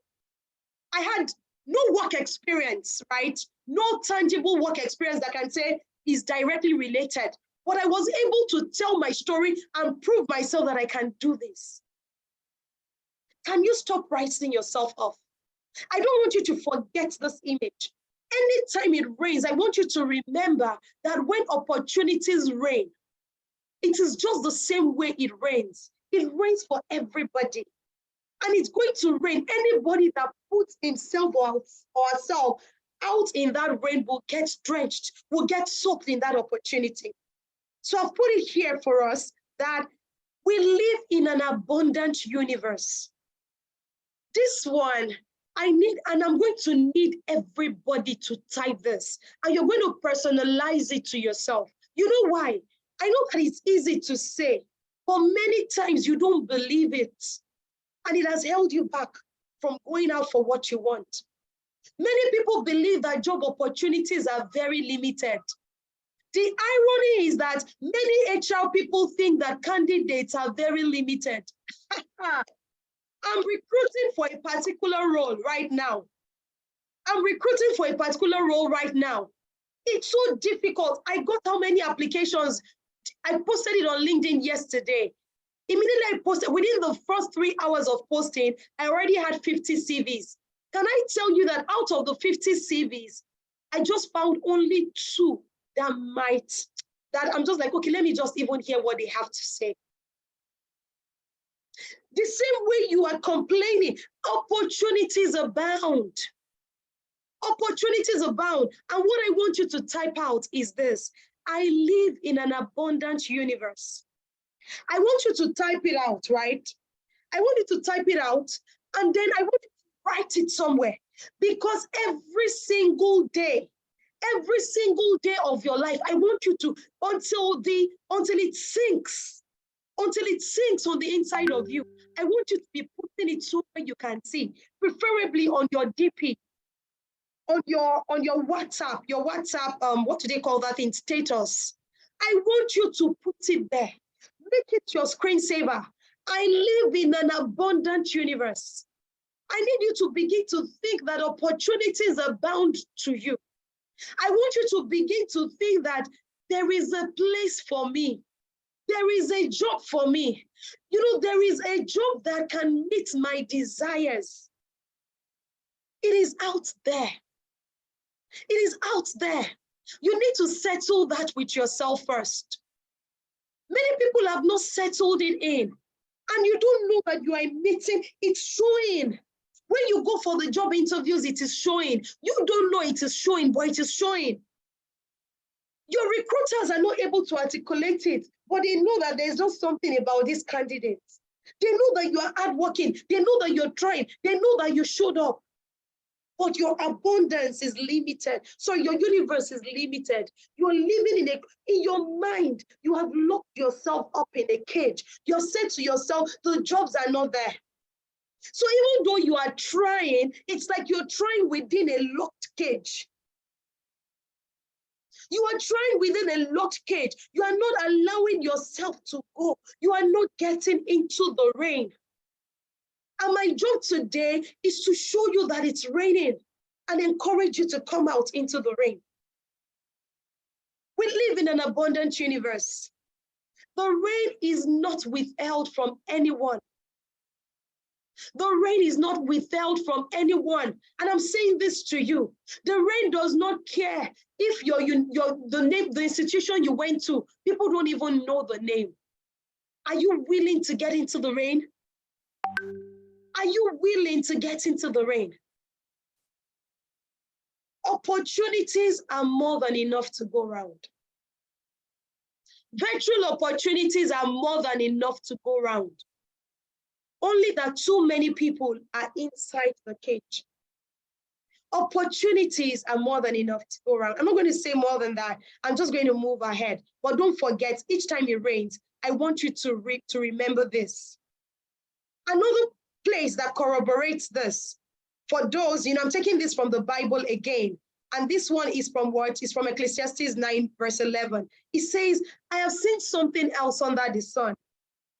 I had no work experience, right? No tangible work experience that I can say is directly related. But I was able to tell my story and prove myself that I can do this. Can you stop writing yourself off? I don't want you to forget this image. Anytime it rains, I want you to remember that when opportunities rain, it is just the same way it rains. It rains for everybody. And it's going to rain. Anybody that puts himself or herself out in that rain will get drenched, will get soaked in that opportunity. So I've put it here for us that we live in an abundant universe. This one, I need, and I'm going to need everybody to type this. And you're going to personalize it to yourself. You know why? I know that it's easy to say, but many times you don't believe it. And it has held you back from going out for what you want. Many people believe that job opportunities are very limited. The irony is that many HR people think that candidates are very limited. I'm recruiting for a particular role right now. It's so difficult. I got how many applications? I posted it on LinkedIn yesterday. Immediately I posted, within the first 3 hours of posting, I already had 50 CVs. Can I tell you that out of the 50 CVs, I just found only 2 that I'm just like, okay, let me just even hear what they have to say. The same way you are complaining, opportunities abound. Opportunities abound. And what I want you to type out is this: I live in an abundant universe. I want you to type it out, right? I want you to type it out, and then I want you to write it somewhere. Because every single day of your life, I want you to, until it sinks on the inside of you, I want you to be putting it somewhere you can see, preferably on your DP, on your WhatsApp, what do they call that thing? Status. I want you to put it there. Make it your screensaver. I live in an abundant universe. I need you to begin to think that opportunities abound to you. I want you to begin to think that there is a place for me. There is a job for me. You know, there is a job that can meet my desires. It is out there. It is out there. You need to settle that with yourself first. Many people have not settled it in, and you don't know that you are meeting. It's showing. When you go for the job interviews, it is showing. You don't know it is showing, but it is showing. Your recruiters are not able to articulate it, but they know that there's just something about these candidates. They know that you are hardworking. They know that you're trying. They know that you showed up. But your abundance is limited. So your universe is limited. You're living in your mind. You have locked yourself up in a cage. You've said to yourself, the jobs are not there. So even though you are trying, it's like you're trying within a locked cage. You are trying within a locked cage. You are not allowing yourself to go. You are not getting into the rain. And my job today is to show you that it's raining and encourage you to come out into the rain. We live in an abundant universe. The rain is not withheld from anyone. The rain is not withheld from anyone. And I'm saying this to you. The rain does not care if the institution you went to, people don't even know the name. Are you willing to get into the rain? Are you willing to get into the rain? Opportunities are more than enough to go around. Virtual opportunities are more than enough to go around. Only that too many people are inside the cage. Opportunities are more than enough to go around. I'm not going to say more than that. I'm just going to move ahead. But don't forget, each time it rains, I want you to remember this. Another place that corroborates this, for those, I'm taking this from the Bible again. And this one is from what? It's from Ecclesiastes 9, verse 11. It says, I have seen something else under the sun.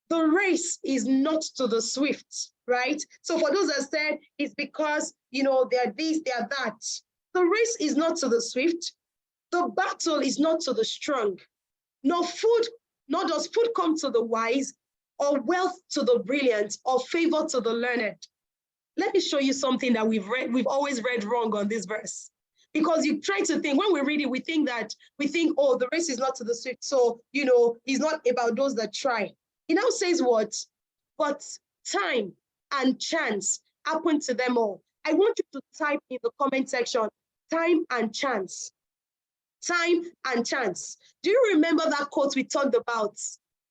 The race is not to the swift, right? So for those that said, it's because, they're this, they're that. The race is not to the swift. The battle is not to the strong. Nor does food come to the wise, or wealth to the brilliant, or favor to the learned. Let me show you something that we've always read wrong on this verse. Because you try to think, when we read it, we think, oh, the race is not to the swift. So, it's not about those that try. It now says what? But time and chance happen to them all. I want you to type in the comment section, time and chance. Time and chance. Do you remember that quote we talked about?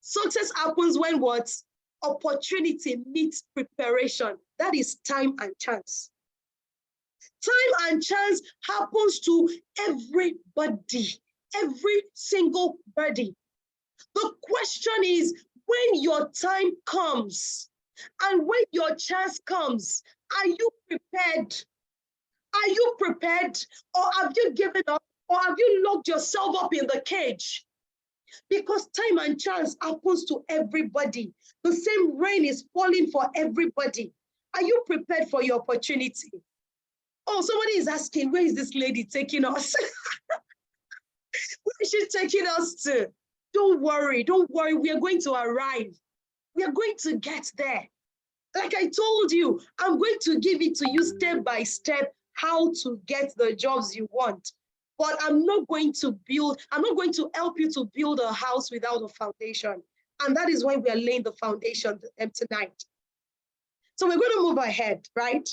Success happens when what? Opportunity meets preparation. That is time and chance. Time and chance happens to everybody, every single body. The question is, when your time comes and when your chance comes, are you prepared? Are you prepared? Or have you given up? Or have you locked yourself up in the cage? Because time and chance happens to everybody. The same rain is falling for everybody. Are you prepared for your opportunity? Oh, somebody is asking, where is this lady taking us? Where is she taking us to? Don't worry. We are going to arrive. We are going to get there. Like I told you, I'm going to give it to you step by step how to get the jobs you want. But I'm not going to help you to build a house without a foundation. And that is why we are laying the foundation tonight. So we're going to move ahead, right?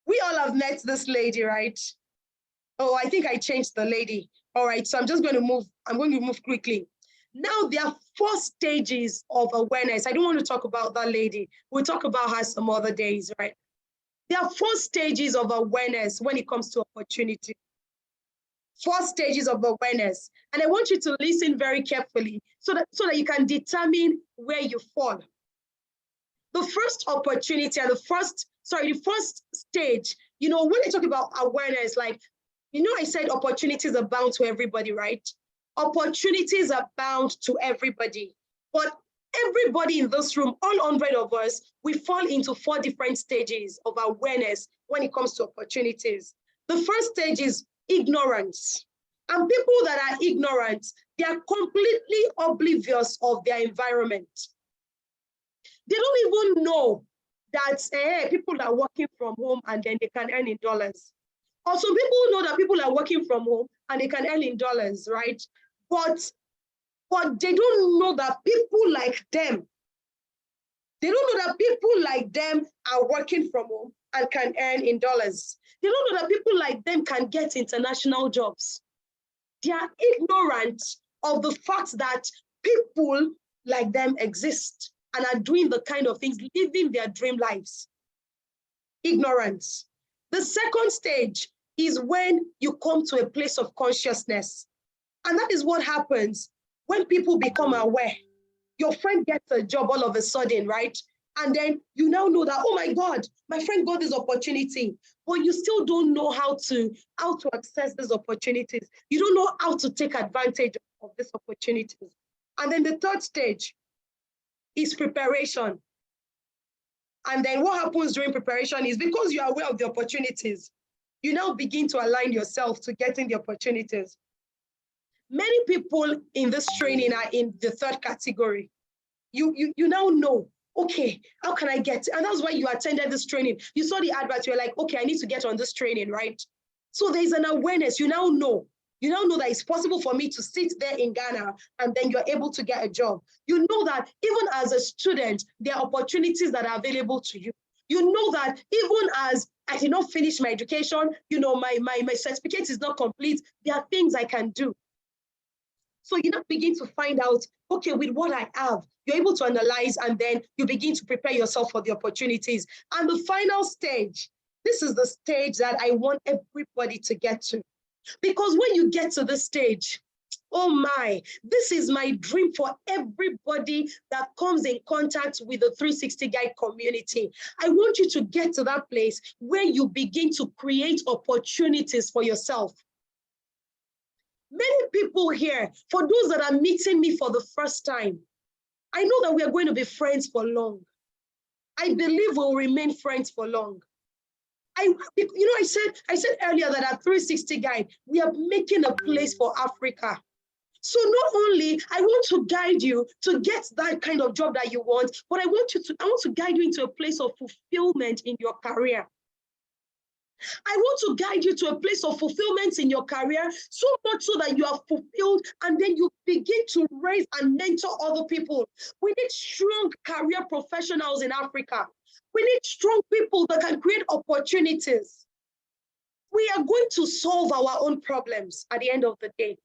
We all have met this lady, right? Oh, I think I changed the lady. All right, so I'm going to move quickly. Now, there are 4 stages of awareness. I don't want to talk about that lady. We'll talk about her some other days, right? There are 4 stages of awareness when it comes to opportunity. 4 stages of awareness. And I want you to listen very carefully so that you can determine where you fall. The first opportunity and the first stage, when I talk about awareness, I said opportunities are bound to everybody, right? Opportunities are bound to everybody. But everybody in this room, all 100 of us, we fall into 4 different stages of awareness when it comes to opportunities. The first stage is ignorance. And people that are ignorant, they are completely oblivious of their environment. They don't even know that people are working from home and then they can earn in dollars. Or some people know that people are working from home and they can earn in dollars, right? But they don't know that people like them, are working from home and can earn in dollars. They don't know that people like them can get international jobs. They are ignorant of the fact that people like them exist and are doing the kind of things, living their dream lives. Ignorance. The second stage is when you come to a place of consciousness. And that is what happens when people become aware. Your friend gets a job all of a sudden, right? And then you now know that, oh my God, my friend got this opportunity, but you still don't know how to access these opportunities. You don't know how to take advantage of these opportunities. And then the third stage is preparation. And then what happens during preparation is because you are aware of the opportunities, you now begin to align yourself to getting the opportunities. Many people in this training are in the third category. You now know okay, how can I get? And that's why you attended this training. You saw the advert, you're like, okay, I need to get on this training, right? So there's an awareness. You now know. You now know that it's possible for me to sit there in Ghana and then you're able to get a job. You know that even as a student, there are opportunities that are available to you. You know that even as I did not finish my education, my certificate is not complete, there are things I can do. So you now begin to find out, okay, with what I have, you're able to analyze, and then you begin to prepare yourself for the opportunities. And the final stage, this is the stage that I want everybody to get to. Because when you get to this stage, oh my, this is my dream for everybody that comes in contact with the 360 Guide community. I want you to get to that place where you begin to create opportunities for yourself. Many people here, for those that are meeting me for the first time, I know that we are going to be friends for long. I believe we'll remain friends for long. I said earlier that at 360 Guide, we are making a place for Africa. So not only I want to guide you to get that kind of job that you want, but I want to guide you into a place of fulfillment in your career. I want to guide you to a place of fulfillment in your career, so much so that you are fulfilled and then you begin to raise and mentor other people. We need strong career professionals in Africa. We need strong people that can create opportunities. We are going to solve our own problems at the end of the day.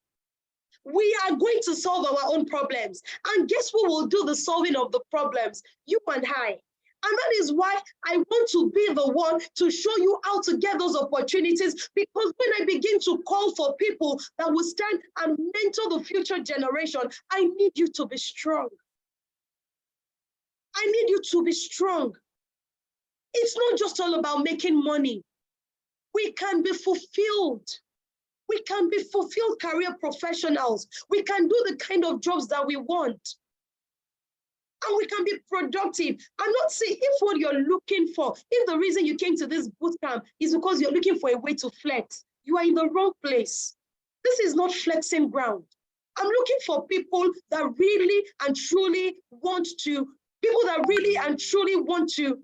We are going to solve our own problems. And guess who will do the solving of the problems? You and I. And that is why I want to be the one to show you how to get those opportunities, because when I begin to call for people that will stand and mentor the future generation, I need you to be strong. I need you to be strong. It's not just all about making money. We can be fulfilled. We can be fulfilled career professionals. We can do the kind of jobs that we want. And we can be productive. I'm not saying if what you're looking for, if the reason you came to this bootcamp is because you're looking for a way to flex, you are in the wrong place. This is not flexing ground. I'm looking for people that really and truly want to, people that really and truly want to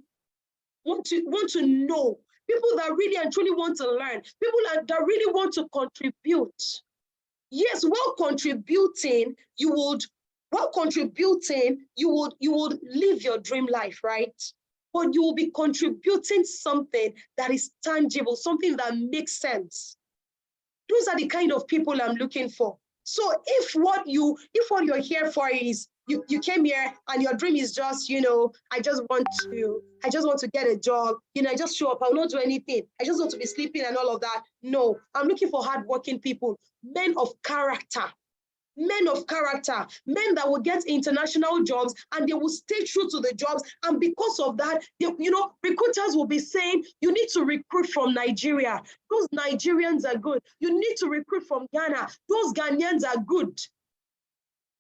know, people that really and truly want to learn, people that really want to contribute. Yes, while contributing, you would live your dream life, right? But you will be contributing something that is tangible, something that makes sense. Those are the kind of people I'm looking for. So if what you're here for is you came here and your dream is just, I just want to get a job, I just show up, I will not do anything, I just want to be sleeping and all of that. No, I'm looking for hardworking people, men of character, men that will get international jobs and they will stay true to the jobs. And because of that, recruiters will be saying, you need to recruit from Nigeria. Those Nigerians are good. You need to recruit from Ghana. Those Ghanaians are good.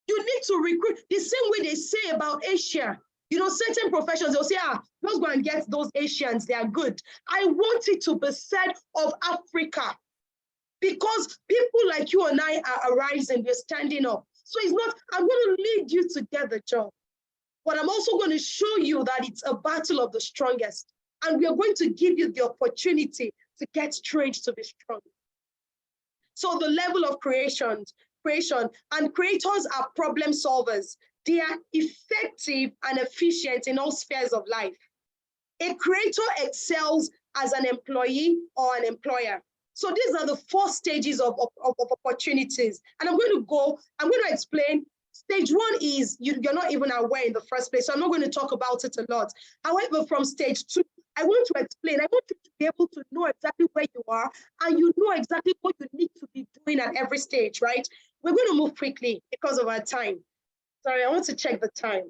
You need to recruit the same way they say about Asia. Certain professions, they'll say, let's go and get those Asians. They are good. I want it to be said of Africa. Because people like you and I are arising, we're standing up. So it's not, I'm going to lead you to get the job. But I'm also going to show you that it's a battle of the strongest. And we are going to give you the opportunity to get trained to be strong. So the level of creation, and creators are problem solvers. They are effective and efficient in all spheres of life. A creator excels as an employee or an employer. So these are the 4 stages of opportunities. And I'm going to explain. Stage 1 is you're not even aware in the first place. So I'm not going to talk about it a lot. However, from stage 2, I want to explain. I want you to be able to know exactly where you are and you know exactly what you need to be doing at every stage, right? We're going to move quickly because of our time. Sorry, I want to check the time.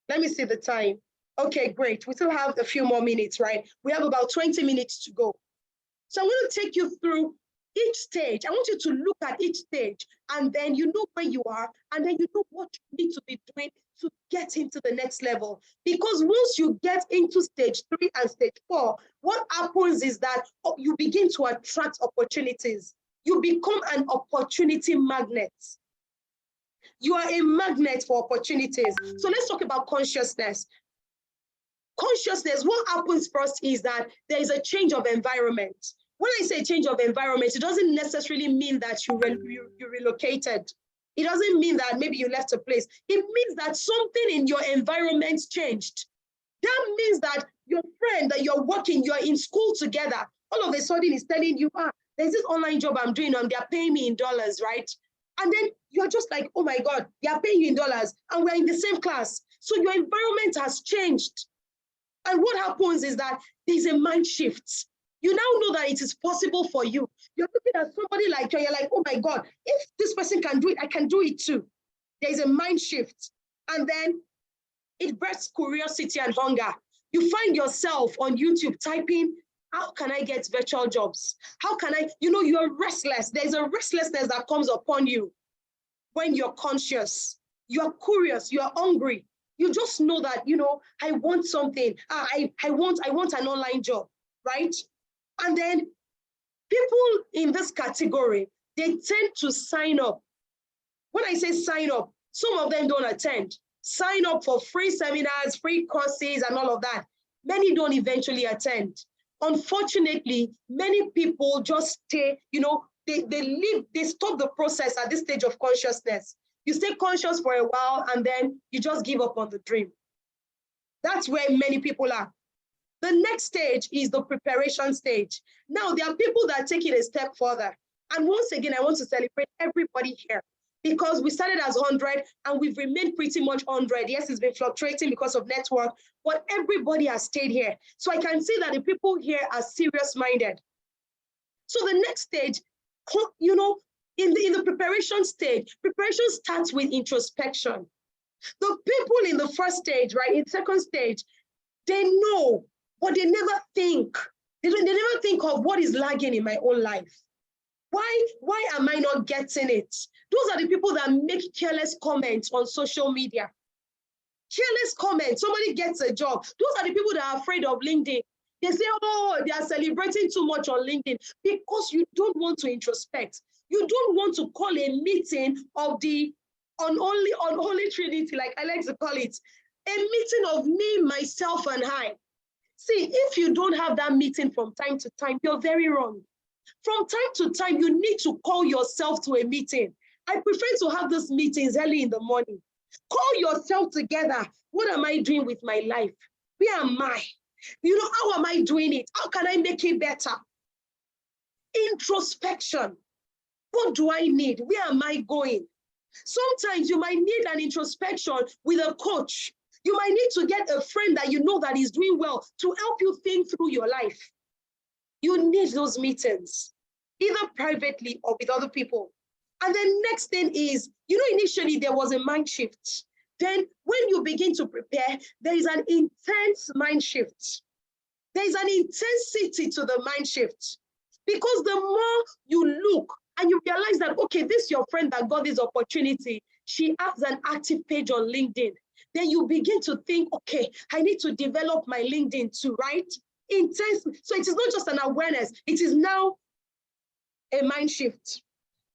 Let me see the time. Okay, great. We still have a few more minutes, right? We have about 20 minutes to go. So I'm going to take you through each stage. I want you to look at each stage and then you know where you are and then you know what you need to be doing to get into the next level. Because once you get into stage 3 and stage 4, what happens is that you begin to attract opportunities. You become an opportunity magnet. You are a magnet for opportunities. So let's talk about consciousness. Consciousness, what happens first is that there is a change of environment. When I say change of environment, it doesn't necessarily mean that you relocated. It doesn't mean that maybe you left a place. It means that something in your environment changed. That means that your friend that you're working, you're in school together, all of a sudden is telling you, there's this online job I'm doing and they're paying me in dollars, right? And then you're just like, oh my God, they're paying you in dollars and we're in the same class. So your environment has changed. And what happens is that there's a mind shift. You now know that it is possible for you. You're looking at somebody like you, you're like, oh my God, if this person can do it, I can do it too. There's a mind shift. And then it births curiosity and hunger. You find yourself on YouTube typing, how can I get virtual jobs? How can I, you're restless. There's a restlessness that comes upon you when you're conscious. You're curious, you're hungry. You just know that, I want something. I want an online job, right? And then people in this category, they tend to sign up. When I say sign up, some of them don't attend. Sign up for free seminars, free courses, and all of that. Many don't eventually attend. Unfortunately, many people just stay, they stop the process at this stage of consciousness. You stay conscious for a while and then you just give up on the dream. That's where many people are. The next stage is the preparation stage. Now, there are people that take it a step further. And once again, I want to celebrate everybody here because we started as 100 and we've remained pretty much 100. Yes, it's been fluctuating because of network, but everybody has stayed here. So I can see that the people here are serious-minded. So the next stage, in the preparation stage, preparation starts with introspection. The people in the first stage, right, in second stage, they know, but they never think. They never think of what is lagging in my own life. Why am I not getting it? Those are the people that make careless comments on social media. Careless comments, somebody gets a job. Those are the people that are afraid of LinkedIn. They say, oh, they are celebrating too much on LinkedIn because you don't want to introspect. You don't want to call a meeting of the unholy Trinity, like I like to call it, a meeting of me, myself, and I. See, if you don't have that meeting from time to time, you're very wrong. From time to time, you need to call yourself to a meeting. I prefer to have those meetings early in the morning. Call yourself together. What am I doing with my life? Where am I? How am I doing it? How can I make it better? Introspection. What do I need? Where am I going? Sometimes you might need an introspection with a coach. You might need to get a friend that you know that is doing well to help you think through your life. You need those meetings, either privately or with other people. And then next thing is, initially there was a mind shift. Then when you begin to prepare, there is an intense mind shift. There is an intensity to the mind shift. Because the more you look and you realize that, okay, this is your friend that got this opportunity, she has an active page on LinkedIn. Then you begin to think, okay, I need to develop my LinkedIn too, right? Intense. So it is not just an awareness, it is now a mind shift.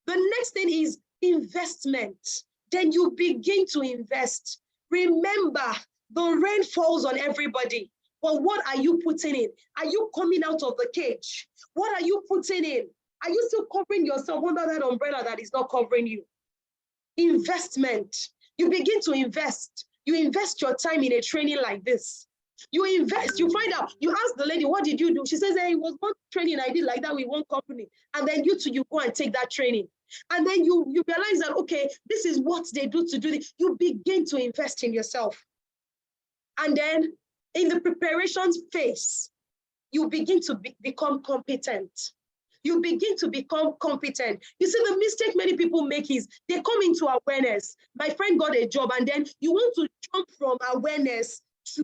The next thing is investment. Then you begin to invest. Remember, the rain falls on everybody. But what are you putting in? Are you coming out of the cage? What are you putting in? Are you still covering yourself under that umbrella that is not covering you? Investment. You begin to invest. You invest your time in a training like this. You invest, you find out, you ask the lady, what did you do? She says, hey, it was one training I did like that with one company. And then you go and take that training. And then you realize that, okay, this is what they do to do this. You begin to invest in yourself. And then in the preparation phase, you begin to become competent. You begin to become competent. You see, the mistake many people make is they come into awareness. My friend got a job, and then you want to jump from awareness to,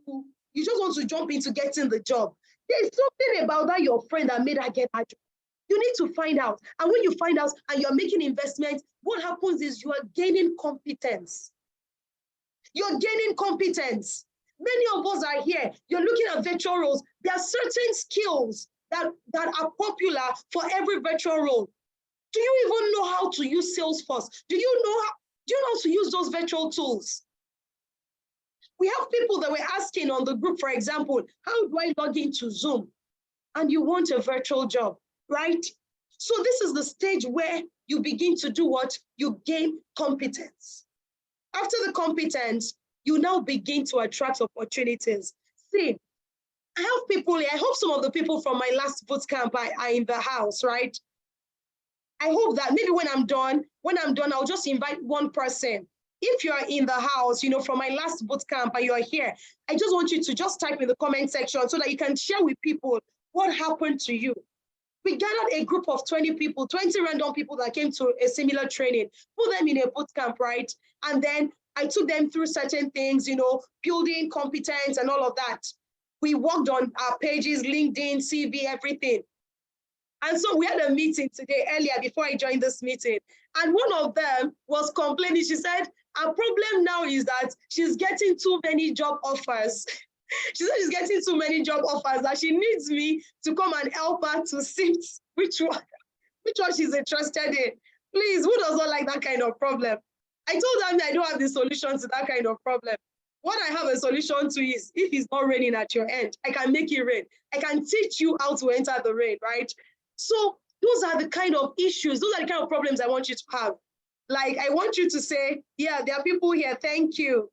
you just want to jump into getting the job. There's something about that your friend that made her get that job. You need to find out. And when you find out and you're making investments, what happens is you are gaining competence. You're gaining competence. Many of us are here. You're looking at virtual roles. There are certain skills that are popular for every virtual role. Do you even know how to use Salesforce? Do you know how to use those virtual tools? We have people that were asking on the group, for example, how do I log into Zoom? And you want a virtual job, right? So this is the stage where you begin to do what? You gain competence. After the competence, you now begin to attract opportunities. See, I have people here. I hope some of the people from my last boot camp are in the house, right? I hope that maybe when I'm done, I'll just invite one person. If you're in the house, from my last boot camp and you're here, I just want you to just type in the comment section so that you can share with people what happened to you. We gathered a group of 20 people, 20 random people that came to a similar training, put them in a boot camp, right? And then I took them through certain things, building competence and all of that. We worked on our pages, LinkedIn, CV, everything. And so we had a meeting today earlier before I joined this meeting. And one of them was complaining. She said, our problem now is that she's getting too many job offers. She said she's getting too many job offers that she needs me to come and help her to sift which one she's interested in. Please, who does not like that kind of problem? I told them that I don't have the solution to that kind of problem. What I have a solution to is, if it's not raining at your end, I can make it rain. I can teach you how to enter the rain, right? So those are the kind of issues, those are the kind of problems I want you to have. Like, I want you to say, yeah, there are people here, thank you.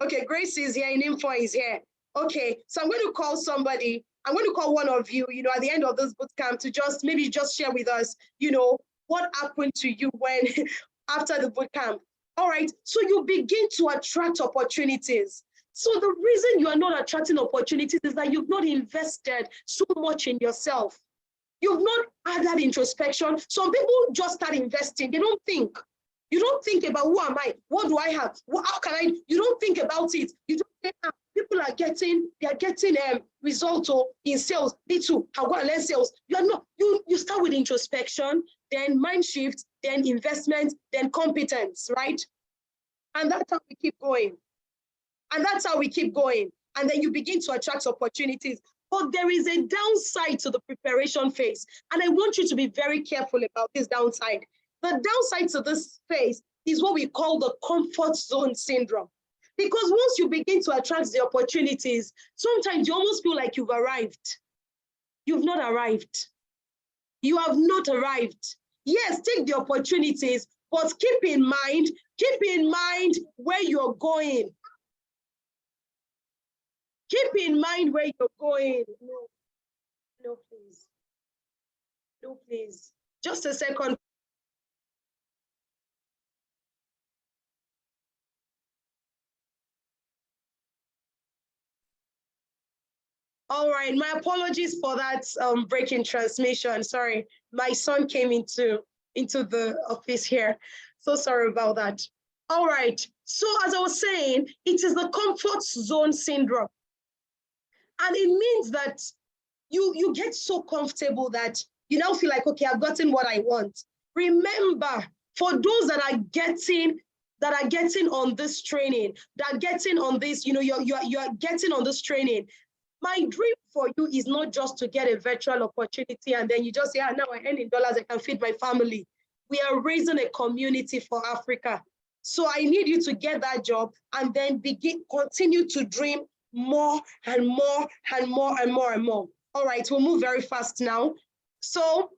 Okay, Grace is here, Info is here. Okay, so I'm going to call somebody. I'm going to call one of you, at the end of this boot camp to maybe just share with us, what happened to you when, after the boot camp. All right, so you begin to attract opportunities. So the reason you are not attracting opportunities is that you've not invested so much in yourself. You've not had that introspection. Some people just start investing. They don't think. You don't think about, who am I? What do I have? How can I? You don't think about it. You don't think, people are getting results in sales. Me too. I've got to learn sales. You are not. You start with introspection, then mind shift, then investment, then competence, right? And that's how we keep going. And then you begin to attract opportunities. But there is a downside to the preparation phase. And I want you to be very careful about this downside. The downside to this phase is what we call the comfort zone syndrome. Because once you begin to attract the opportunities, sometimes you almost feel like you've arrived. You've not arrived. You have not arrived. Yes, take the opportunities, but keep in mind where you're going. Keep in mind where you're going. No, please. No, please. Just a second. All right, my apologies for that breaking transmission. Sorry, my son came into the office here. So sorry about that. All right, so as I was saying, it is the comfort zone syndrome. And it means that you get so comfortable that you now feel like, okay, I've gotten what I want. Remember, for those that are getting on this training, that are getting on this, you're getting on this training. My dream for you is not just to get a virtual opportunity and then you just say, now I earn in dollars, I can feed my family. We are raising a community for Africa. So I need you to get that job and then continue to dream more and more and more and more and more. All right, we'll move very fast now. So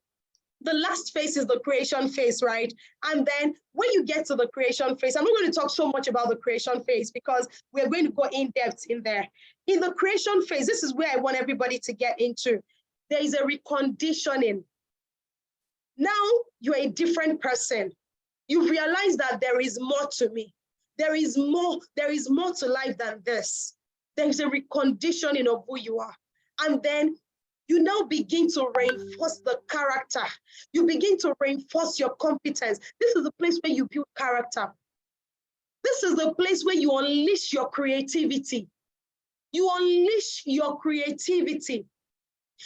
the last phase is the creation phase, right? And then when you get to the creation phase, I'm not going to talk so much about the creation phase because we're going to go in depth in there. In the creation phase, this is where I want everybody to get into. There is a reconditioning. Now you're a different person. You realize that there is more to me. There is more to life than this. There's a reconditioning of who you are. And then you now begin to reinforce the character. You begin to reinforce your competence. This is the place where you build character. This is the place where you unleash your creativity. You unleash your creativity.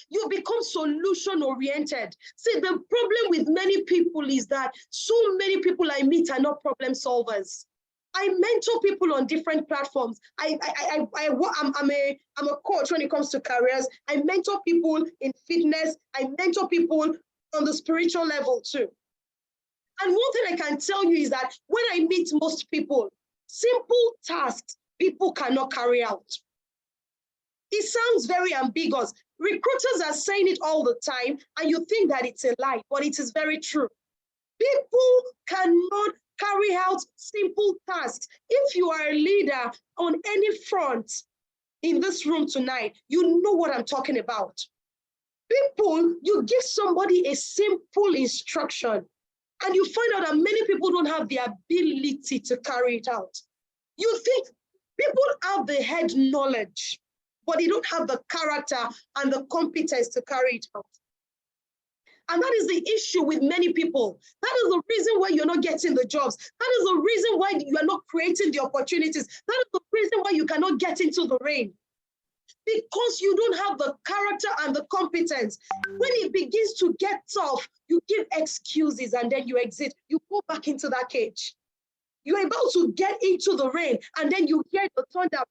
You become solution-oriented. See, the problem with many people is that so many people I meet are not problem solvers. I mentor people on different platforms. I'm a coach when it comes to careers. I mentor people in fitness. I mentor people on the spiritual level too. And one thing I can tell you is that when I meet most people, simple tasks people cannot carry out. It sounds very ambiguous. Recruiters are saying it all the time, and you think that it's a lie, but it is very true. People cannot carry out simple tasks. If you are a leader on any front in this room tonight, you know what I'm talking about. People, you give somebody a simple instruction, and you find out that many people don't have the ability to carry it out. You think people have the head knowledge, but they don't have the character and the competence to carry it out. And that is the issue with many people. That is the reason why you're not getting the jobs. That is the reason why you are not creating the opportunities. That is the reason why you cannot get into the rain. Because you don't have the character and the competence. When it begins to get tough, you give excuses and then you exit. You go back into that cage. You're about to get into the rain and then you hear the thunder.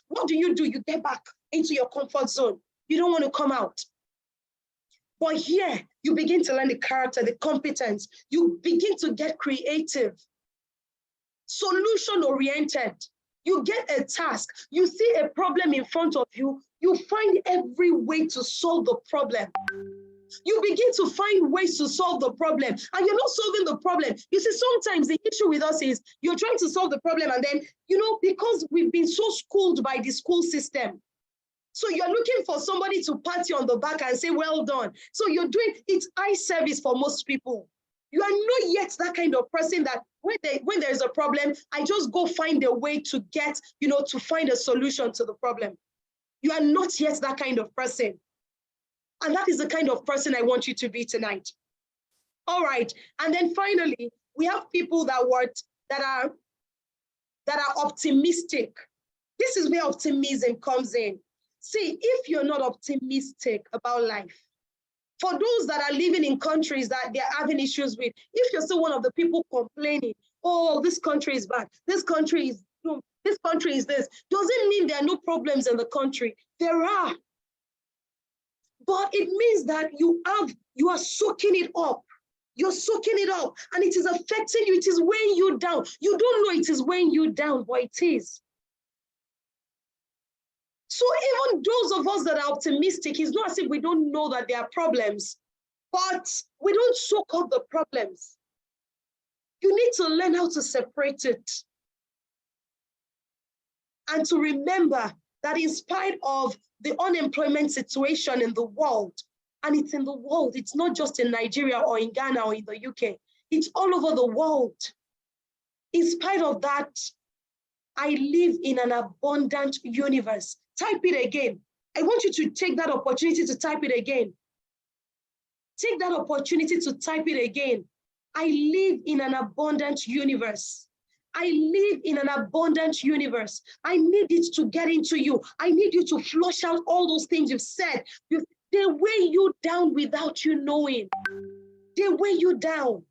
What do? You get back into your comfort zone. You don't want to come out. But here, you begin to learn the character, the competence. You begin to get creative, solution-oriented. You get a task. You see a problem in front of you. You find every way to solve the problem. You begin to find ways to solve the problem. And you're not solving the problem. You see, sometimes the issue with us is you're trying to solve the problem. And then, because we've been so schooled by the school system, so you're looking for somebody to pat you on the back and say, well done. So you're doing it's eye service for most people. You are not yet that kind of person that when there's a problem, I just go find a way to get, to find a solution to the problem. You are not yet that kind of person. And that is the kind of person I want you to be tonight. All right. And then finally, we have people that are optimistic. This is where optimism comes in. See, if you're not optimistic about life, for those that are living in countries that they're having issues with, if you're still one of the people complaining, oh, this country is bad, this country is this, doesn't mean there are no problems in the country. There are. But it means that you are soaking it up. You're soaking it up and it is affecting you. It is weighing you down. You don't know it is weighing you down, but it is. So even those of us that are optimistic, it's not as if we don't know that there are problems, but we don't soak up the problems. You need to learn how to separate it. And to remember that in spite of the unemployment situation in the world, and it's in the world, it's not just in Nigeria or in Ghana or in the UK, it's all over the world. In spite of that, I live in an abundant universe. Type it again. I want you to take that opportunity to type it again. Take that opportunity to type it again. I live in an abundant universe. I live in an abundant universe. I need it to get into you. I need you to flush out all those things you've said. They weigh you down without you knowing. They weigh you down.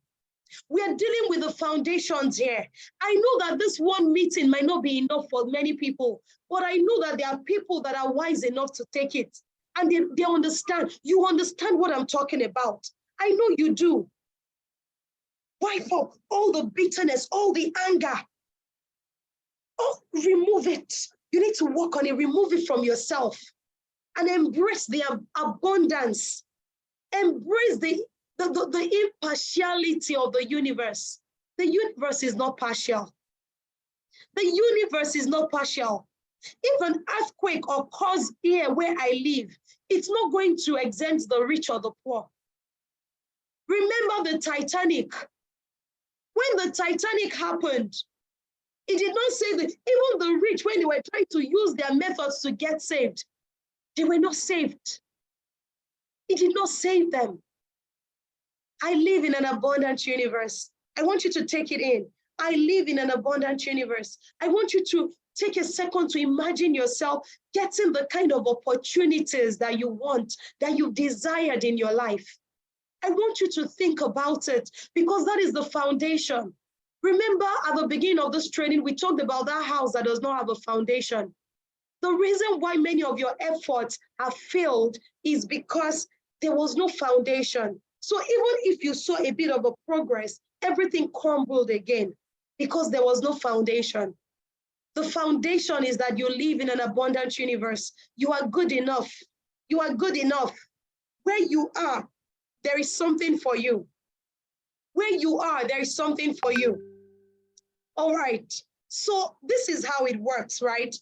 We are dealing with the foundations here. I know that this one meeting might not be enough for many people, but I know that there are people that are wise enough to take it. And they understand. You understand what I'm talking about. I know you do. Why for all the bitterness, all the anger? Oh, remove it. You need to work on it. Remove it from yourself and embrace the abundance. Embrace the impartiality of the universe. The universe is not partial. The universe is not partial. If an earthquake occurs here where I live, it's not going to exempt the rich or the poor. Remember the Titanic. When the Titanic happened, it did not say that even the rich, when they were trying to use their methods to get saved, they were not saved. It did not save them. I live in an abundant universe. I want you to take it in. I live in an abundant universe. I want you to take a second to imagine yourself getting the kind of opportunities that you want, that you've desired in your life. I want you to think about it because that is the foundation. Remember at the beginning of this training, we talked about that house that does not have a foundation. The reason why many of your efforts have failed is because there was no foundation. So even if you saw a bit of a progress, everything crumbled again because there was no foundation. The foundation is that you live in an abundant universe. You are good enough. You are good enough. Where you are, there is something for you. Where you are, there is something for you. All right. So this is how it works, right?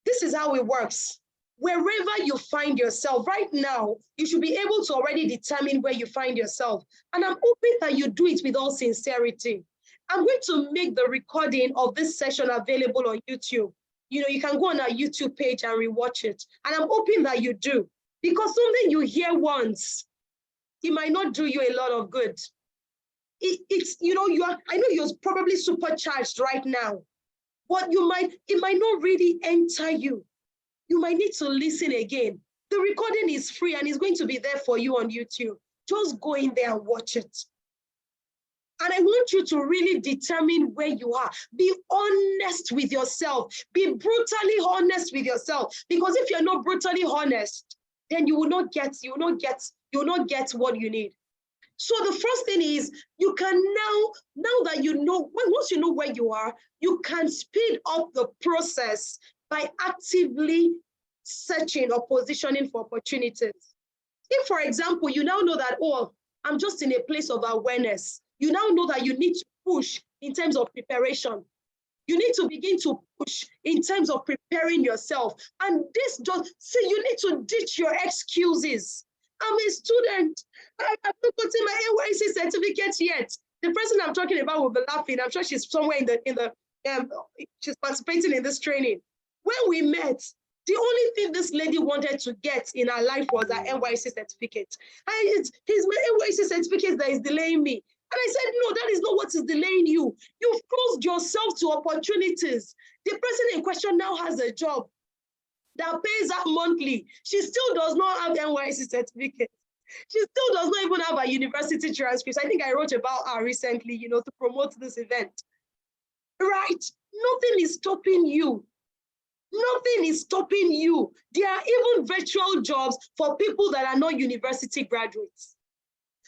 This is how it works. Wherever you find yourself right now, you should be able to already determine where you find yourself. And I'm hoping that you do it with all sincerity. I'm going to make the recording of this session available on YouTube. You know, you can go on our YouTube page and rewatch it. And I'm hoping that you do, because something you hear once, it might not do you a lot of good. It's, you know, I know you're probably supercharged right now, but it might not really enter you. You might need to listen again. The recording is free and it's going to be there for you on YouTube. Just go in there and watch it. And I want you to really determine where you are. Be honest with yourself. Be brutally honest with yourself. Because if you're not brutally honest, then you will not get what you need. So the first thing is, you can now that you know, once you know where you are, you can speed up the process by actively searching or positioning for opportunities. If, for example, you now know that, oh, I'm just in a place of awareness, you now know that you need to push in terms of preparation. You need to begin to push in terms of preparing yourself. And this just, see, you need to ditch your excuses. I'm a student. I've not gotten my NYC certificate yet. The person I'm talking about will be laughing. I'm sure she's somewhere she's participating in this training. When we met, the only thing this lady wanted to get in her life was her NYC certificate. And it's my NYC certificate that is delaying me. And I said, no, that is not what is delaying you. You've closed yourself to opportunities. The person in question now has a job that pays her monthly. She still does not have NYC certificate. She still does not even have a university transcript. I think I wrote about her recently, you know, to promote this event. Right? Nothing is stopping you. Nothing is stopping you. There are even virtual jobs for people that are not university graduates.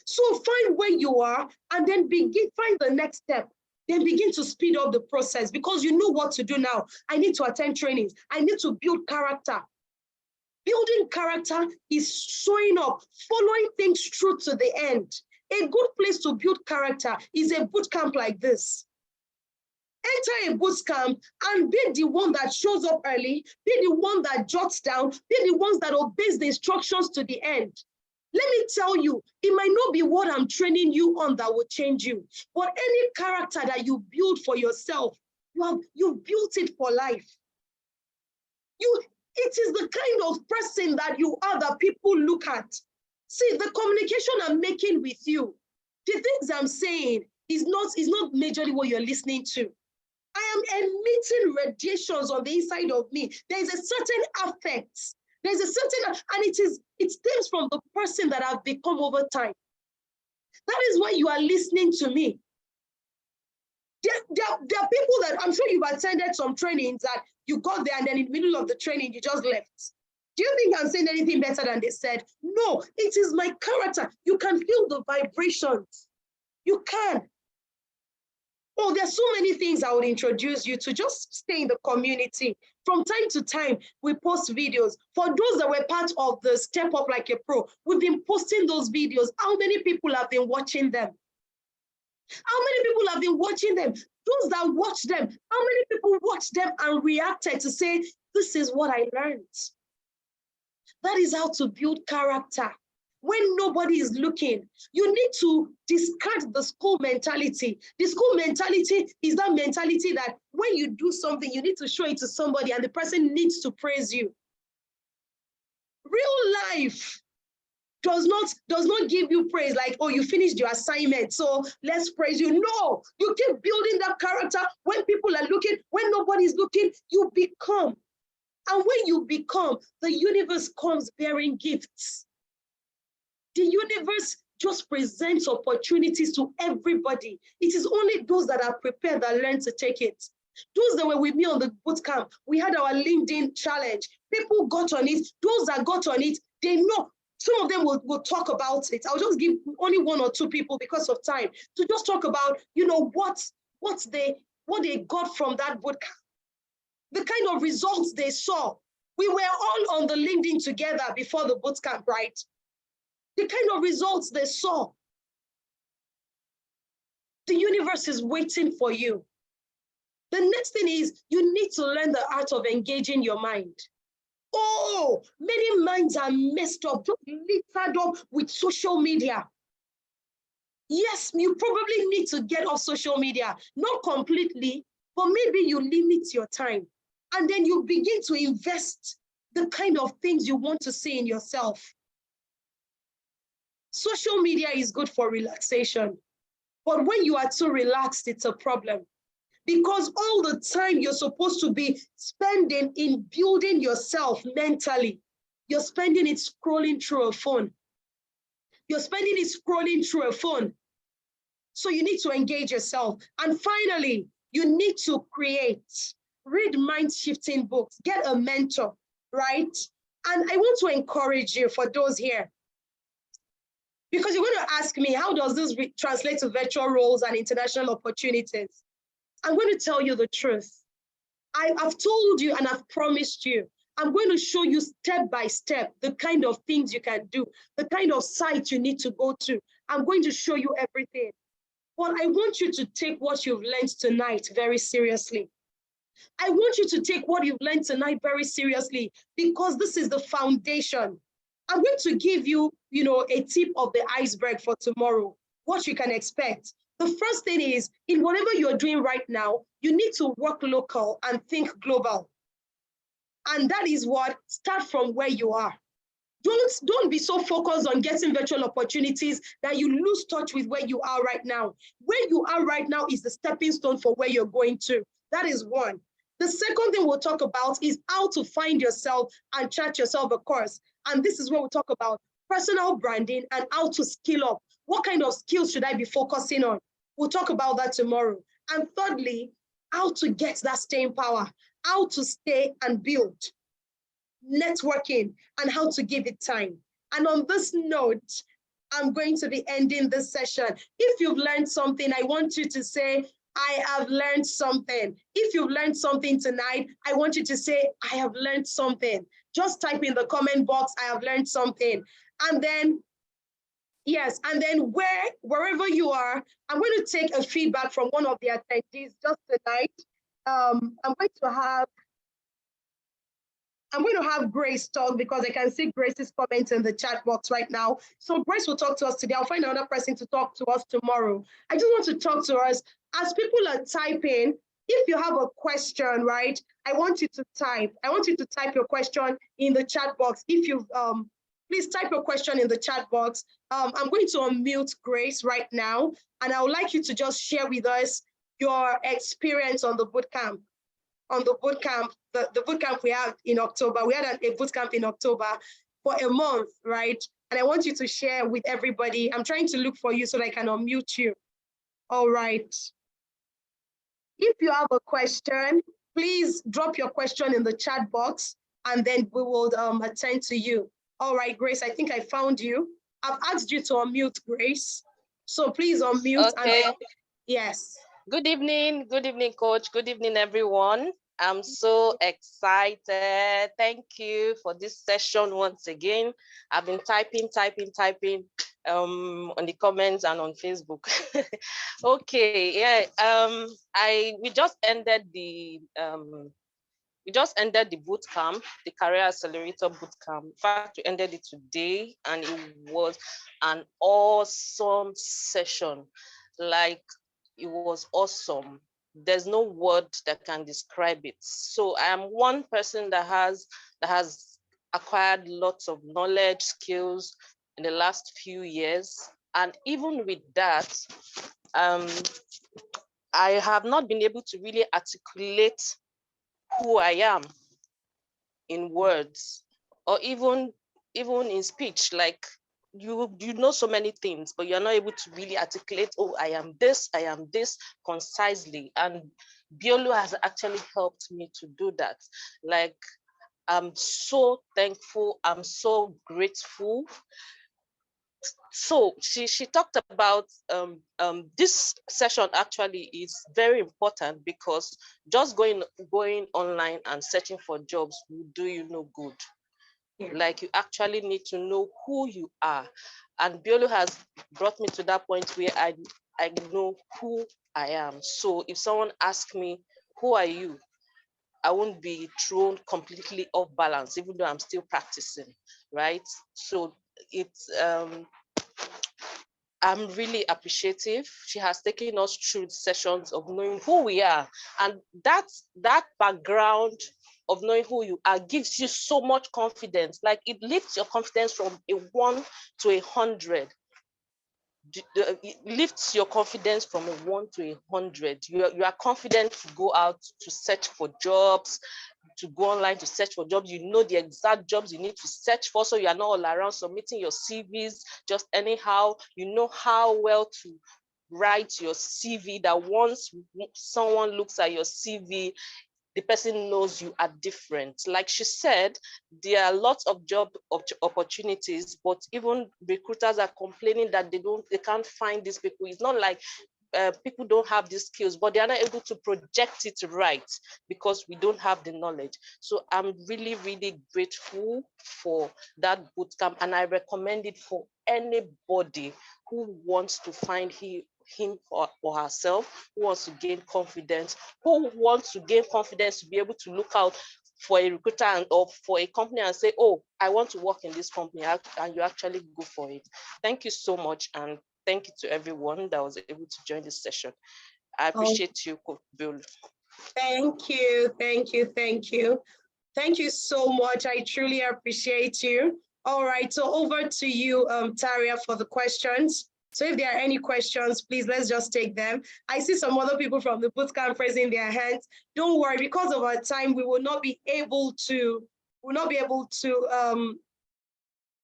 So find where you are and then find the next step. Then begin to speed up the process, because you know what to do now. I need to attend trainings. I need to build character. Building character is showing up, following things through to the end. A good place to build character is a boot camp like this. Enter a boot camp and be the one that shows up early, be the one that jots down, be the ones that obeys the instructions to the end. Let me tell you, it might not be what I'm training you on that will change you, but any character that you build for yourself, you've built it for life. It is the kind of person that you are that people look at. See, the communication I'm making with you, the things I'm saying is not majorly what you're listening to. I am emitting radiations on the inside of me. There is a certain affect. There's a certain, and it stems from the person that I've become over time. That is why you are listening to me. There are people that I'm sure you've attended some trainings that you got there and then in the middle of the training, you just left. Do you think I'm saying anything better than they said? No, it is my character. You can feel the vibrations. You can. Oh, there's so many things I would introduce you to. Just stay in the community. From time to time, we post videos. For those that were part of the Step Up Like a Pro, we've been posting those videos. How many people have been watching them? How many people have been watching them? Those that watch them, how many people watched them and reacted to say, this is what I learned? That is how to build character. When nobody is looking, you need to discard the school mentality. The school mentality is that mentality that when you do something, you need to show it to somebody and the person needs to praise you. Real life does not give you praise like, oh, you finished your assignment, so let's praise you. No, you keep building that character. When people are looking, when nobody's looking, you become. And when you become, the universe comes bearing gifts. The universe just presents opportunities to everybody. It is only those that are prepared that learn to take it. Those that were with me on the boot camp, we had our LinkedIn challenge. People got on it. Those that got on it, they know. Some of them will talk about it. I'll just give only one or two people because of time to just talk about, you know, what they got from that boot camp. the kind of results they saw. We were all on the LinkedIn together before the bootcamp, right? The kind of results they saw. The universe is waiting for you. The next thing is you need to learn the art of engaging your mind. Oh, many minds are messed up, just littered up with social media. Yes, you probably need to get off social media, not completely, but maybe you limit your time. And then you begin to invest the kind of things you want to see in yourself. Social media is good for relaxation, but when you are too relaxed, it's a problem. Because all the time you're supposed to be spending in building yourself mentally, you're spending it scrolling through a phone. You're spending it scrolling through a phone. So you need to engage yourself. And finally, you need to create, read mind-shifting books, get a mentor, right? And I want to encourage you, for those here, because you're going to ask me, how does this translate to virtual roles and international opportunities? I'm going to tell you the truth. I've told you and I've promised you, I'm going to show you step by step the kind of things you can do, the kind of sites you need to go to. I'm going to show you everything. But I want you to take what you've learned tonight very seriously. I want you to take what you've learned tonight very seriously, because this is the foundation. I'm going to give you, a tip of the iceberg for tomorrow, what you can expect. The first thing is, in whatever you're doing right now, you need to work local and think global. And that is what, start from where you are. Don't be so focused on getting virtual opportunities that you lose touch with where you are right now. Where you are right now is the stepping stone for where you're going to. That is one. The second thing we'll talk about is how to find yourself and chart yourself a course. And this is where we'll talk about personal branding and how to skill up. What kind of skills should I be focusing on? We'll talk about that tomorrow. And thirdly, how to get that staying power, how to stay and build, networking, and how to give it time. And on this note, I'm going to be ending this session. If you've learned something, I want you to say, I have learned something. If you've learned something tonight, I want you to say, I have learned something. Just type in the comment box, I have learned something. And then, yes, and then wherever you are, I'm going to take a feedback from one of the attendees just tonight. I'm going to have Grace talk, because I can see Grace's comments in the chat box right now. So Grace will talk to us today. I'll find another person to talk to us tomorrow. I just want to talk to us. As people are typing, if you have a question, right, I want you to type. I want you to type your question in the chat box. If you please type your question in the chat box. I'm going to unmute Grace right now, and I would like you to just share with us your experience on the bootcamp. The bootcamp we had in October. We had a bootcamp in October for a month, right? And I want you to share with everybody. I'm trying to look for you so that I can unmute you. All right. If you have a question, please drop your question in the chat box, and then we will attend to you. All right, Grace, I think I found you. I've asked you to unmute, Grace. So please unmute. Okay. And yes. Good evening, coach. Good evening, everyone. I'm so excited. Thank you for this session once again. I've been typing on the comments and on Facebook. Okay, yeah. We just ended the boot camp, the Career Accelerator boot camp. In fact, we ended it today, and it was an awesome session. Like, it was awesome. There's no word that can describe it. So I am one person that has acquired lots of knowledge, skills in the last few years. And even with that, I have not been able to really articulate who I am in words, or even in speech. Like, you know so many things, but you're not able to really articulate, oh, I am this concisely. And Biolu has actually helped me to do that. Like, I'm so thankful, I'm so grateful. so she talked about this session actually is very important because just going online and searching for jobs will do you no good. Like you actually need to know who you are. And Biolo has brought me to that point where I know who I am. So if someone asks me, who are you? I won't be thrown completely off balance, even though I'm still practicing, right? So it's I'm really appreciative. She has taken us through sessions of knowing who we are. And that background of knowing who you are gives you so much confidence. Like it lifts your confidence from a 1 to 100. It lifts your confidence from a 1 to 100. You are confident to go out to search for jobs, to go online to search for jobs. You know the exact jobs you need to search for, so you are not all around submitting your CVs just anyhow. You know how well to write your CV, that once someone looks at your CV, the person knows you are different. Like she said, there are lots of job opportunities, but even recruiters are complaining that they can't find these people. It's not like people don't have these skills, but they are not able to project it right because we don't have the knowledge. So I'm really, really grateful for that bootcamp, and I recommend it for anybody who wants to find him or herself, who wants to gain confidence, who wants to gain confidence to be able to look out for a recruiter or for a company and say, oh, I want to work in this company, and you actually go for it. Thank you so much, and thank you to everyone that was able to join this session. I appreciate you, Coach Bill. Thank you, thank you, thank you. Thank you so much. I truly appreciate you. All right, so over to you, Taria, for the questions. So if there are any questions, please, let's just take them. I see some other people from the bootcamp raising their hands. Don't worry, because of our time, we will not be able to,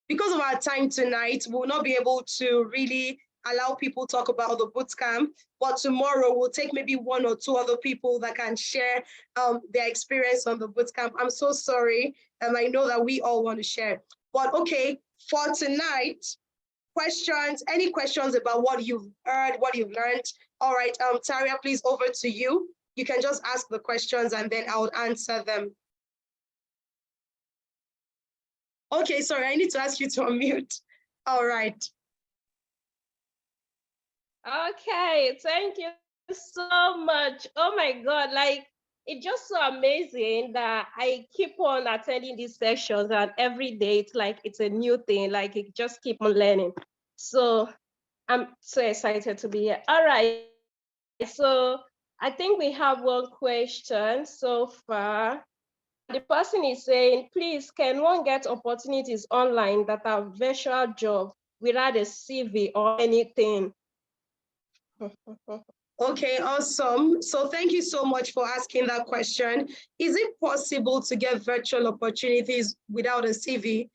because of our time tonight, we will not be able to really allow people talk about the bootcamp, but tomorrow we'll take maybe 1 or 2 other people that can share their experience on the bootcamp. I'm so sorry, I know that we all want to share. But okay, for tonight, questions, any questions about what you've heard, what you've learned? All right, Taria, please, over to you. You can just ask the questions and then I'll answer them. Okay, sorry, I need to ask you to unmute. All right. Okay, thank you so much. Oh my God, like it's just so amazing that I keep on attending these sessions, and every day it's like it's a new thing, like it just keep on learning. So I'm so excited to be here. All right, so I think we have one question so far. The person is saying, please, can one get opportunities online that are virtual job without a CV or anything? Okay, awesome. So thank you so much for asking that question. Is it possible to get virtual opportunities without a CV?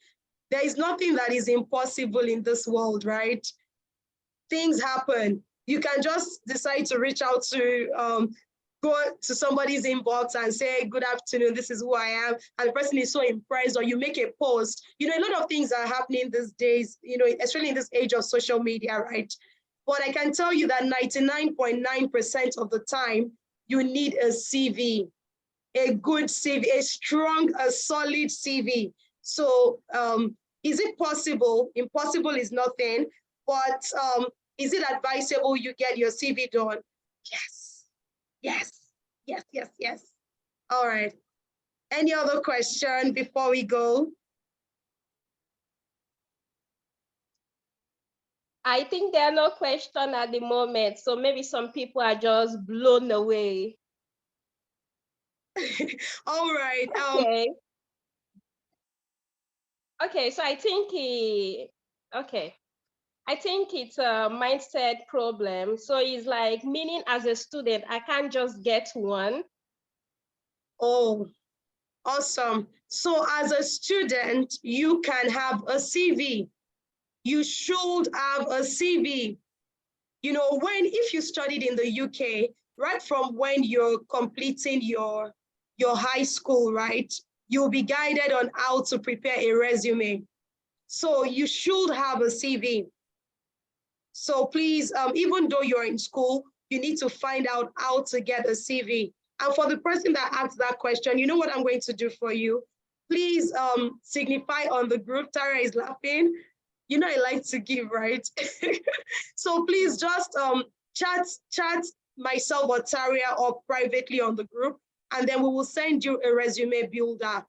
There is nothing that is impossible in this world, right? Things happen. You can just decide to reach out to, go to somebody's inbox and say, good afternoon, this is who I am. And the person is so impressed, or you make a post. You know, a lot of things are happening these days, you know, especially in this age of social media, right? But I can tell you that 99.9% of the time, you need a CV, a good CV, a strong, a solid CV. So is it possible? Impossible is nothing, but is it advisable you get your CV done? Yes, yes, yes, yes, yes. All right. Any other question before we go? I think there are no questions at the moment, so maybe some people are just blown away. All right. Okay. Okay, so I think I think it's a mindset problem. So it's like, meaning as a student, I can't just get one. Oh, awesome. So as a student, you can have a CV. You should have a CV. You know, if you studied in the UK, right from when you're completing your high school, right, you'll be guided on how to prepare a resume. So you should have a CV. So please, even though you're in school, you need to find out how to get a CV. And for the person that asked that question, you know what I'm going to do for you? Please signify on the group. Tara is laughing. You know I like to give, right? So please just chat myself or Taria or privately on the group, and then we will send you a resume builder.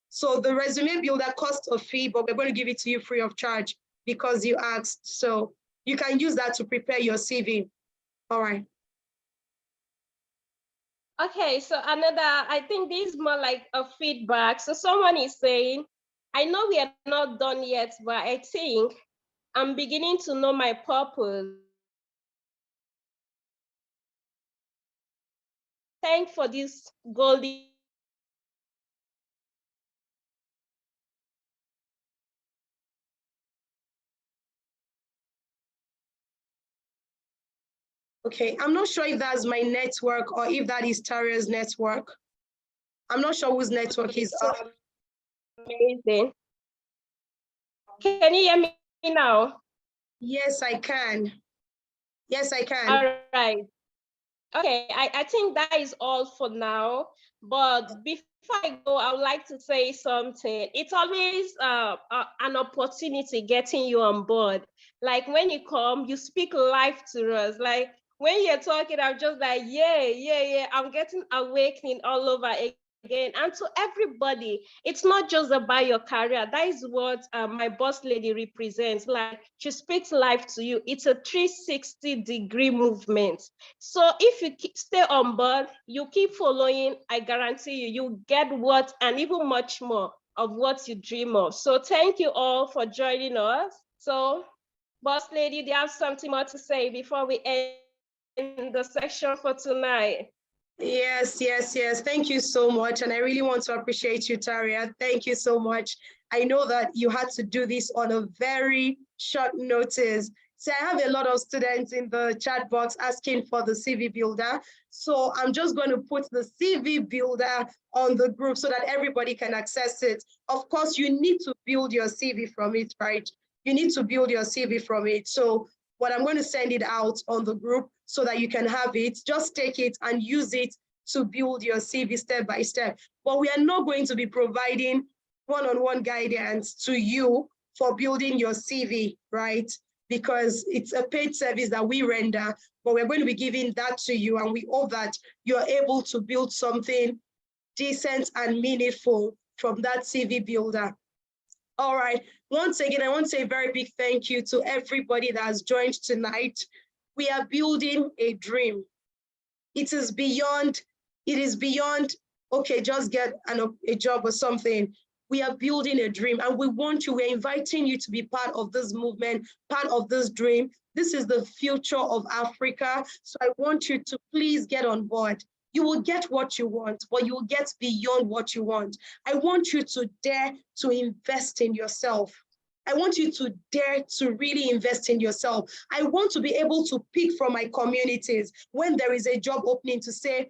So the resume builder costs a fee, but we're going to give it to you free of charge because you asked. So you can use that to prepare your CV. All right. Okay, so another, I think this is more like a feedback. So someone is saying, I know we are not done yet, but I think I'm beginning to know my purpose. Thank for this golden. Okay, I'm not sure if that's my network or if that is Taria's network. I'm not sure whose network is up. Amazing. Can you hear me now? Yes, I can. Yes, I can. All right. Okay, I think that is all for now. But before I go, I would like to say something. It's always an opportunity getting you on board. Like when you come, you speak life to us. Like when you're talking, I'm just like, yeah. I'm getting awakening all over again. And to everybody, it's not just about your career. That is what my boss lady represents. Like she speaks life to you. It's a 360-degree movement. So if you stay on board, you keep following, I guarantee you, you get what and even much more of what you dream of. So thank you all for joining us. So, boss lady, do you have something more to say before we end the section for tonight? Yes. Thank you so much. And I really want to appreciate you, Taria. Thank you so much. I know that you had to do this on a very short notice. So I have a lot of students in the chat box asking for the CV builder. So I'm just going to put the CV builder on the group so that everybody can access it. Of course, you need to build your CV from it, right? You need to build your CV from it. So what I'm going to send it out on the group so that you can have it. Just take it and use it to build your CV step by step. But we are not going to be providing one-on-one guidance to you for building your CV, right? Because it's a paid service that we render, but we're going to be giving that to you, and we hope that you're able to build something decent and meaningful from that CV builder. All right. Once again, I want to say a very big thank you to everybody that has joined tonight. We are building a dream. It is beyond, okay, just get a job or something. We are building a dream, and we're inviting you to be part of this movement, part of this dream. This is the future of Africa. So I want you to please get on board. You will get what you want, but you will get beyond what you want. I want you to dare to invest in yourself. I want you to dare to really invest in yourself. I want to be able to pick from my communities when there is a job opening to say,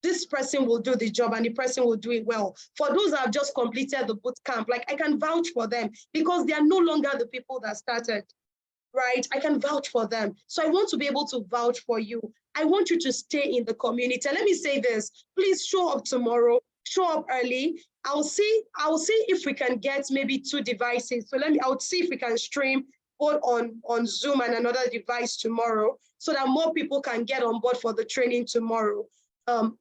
this person will do the job and the person will do it well. For those that have just completed the boot camp, like I can vouch for them because they are no longer the people that started, right? I can vouch for them. So I want to be able to vouch for you. I want you to stay in the community. Let me say this, please show up tomorrow, show up early. I'll see if we can get maybe 2 devices. So I'll see if we can stream both on Zoom and another device tomorrow so that more people can get on board for the training tomorrow.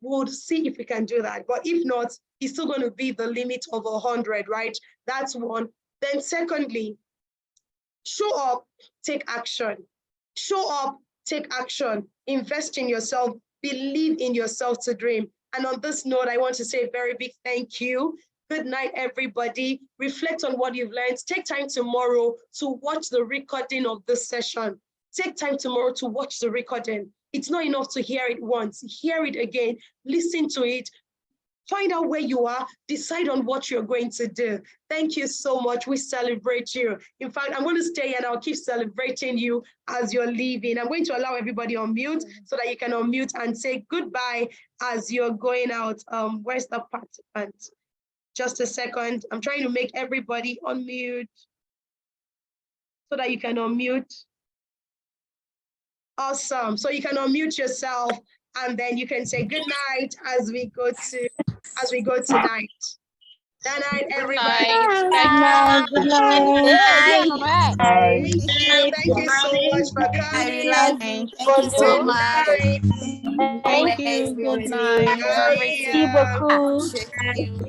We'll see if we can do that. But if not, it's still going to be the limit of 100, right? That's one. Then secondly, show up, take action. Show up, take action. Invest in yourself. Believe in yourself to dream. And on this note, I want to say a very big thank you. Good night, everybody. Reflect on what you've learned. Take time tomorrow to watch the recording of this session. Take time tomorrow to watch the recording. It's not enough to hear it once. Hear it again. Listen to it. Find out where you are, decide on what you're going to do. Thank you so much. We celebrate you. In fact, I'm going to stay and I'll keep celebrating you as you're leaving. I'm going to allow everybody on mute so that you can unmute and say goodbye as you're going out. Where's the participant? Just a second. I'm trying to make everybody unmute so that you can unmute. Awesome. So you can unmute yourself and then you can say good night as we go tonight. Good night, Good everybody. night. Good Thank night. Good night. Thank you so much for coming. Thank Good you. night. Thank you. Good night. Bye. Merci beaucoup.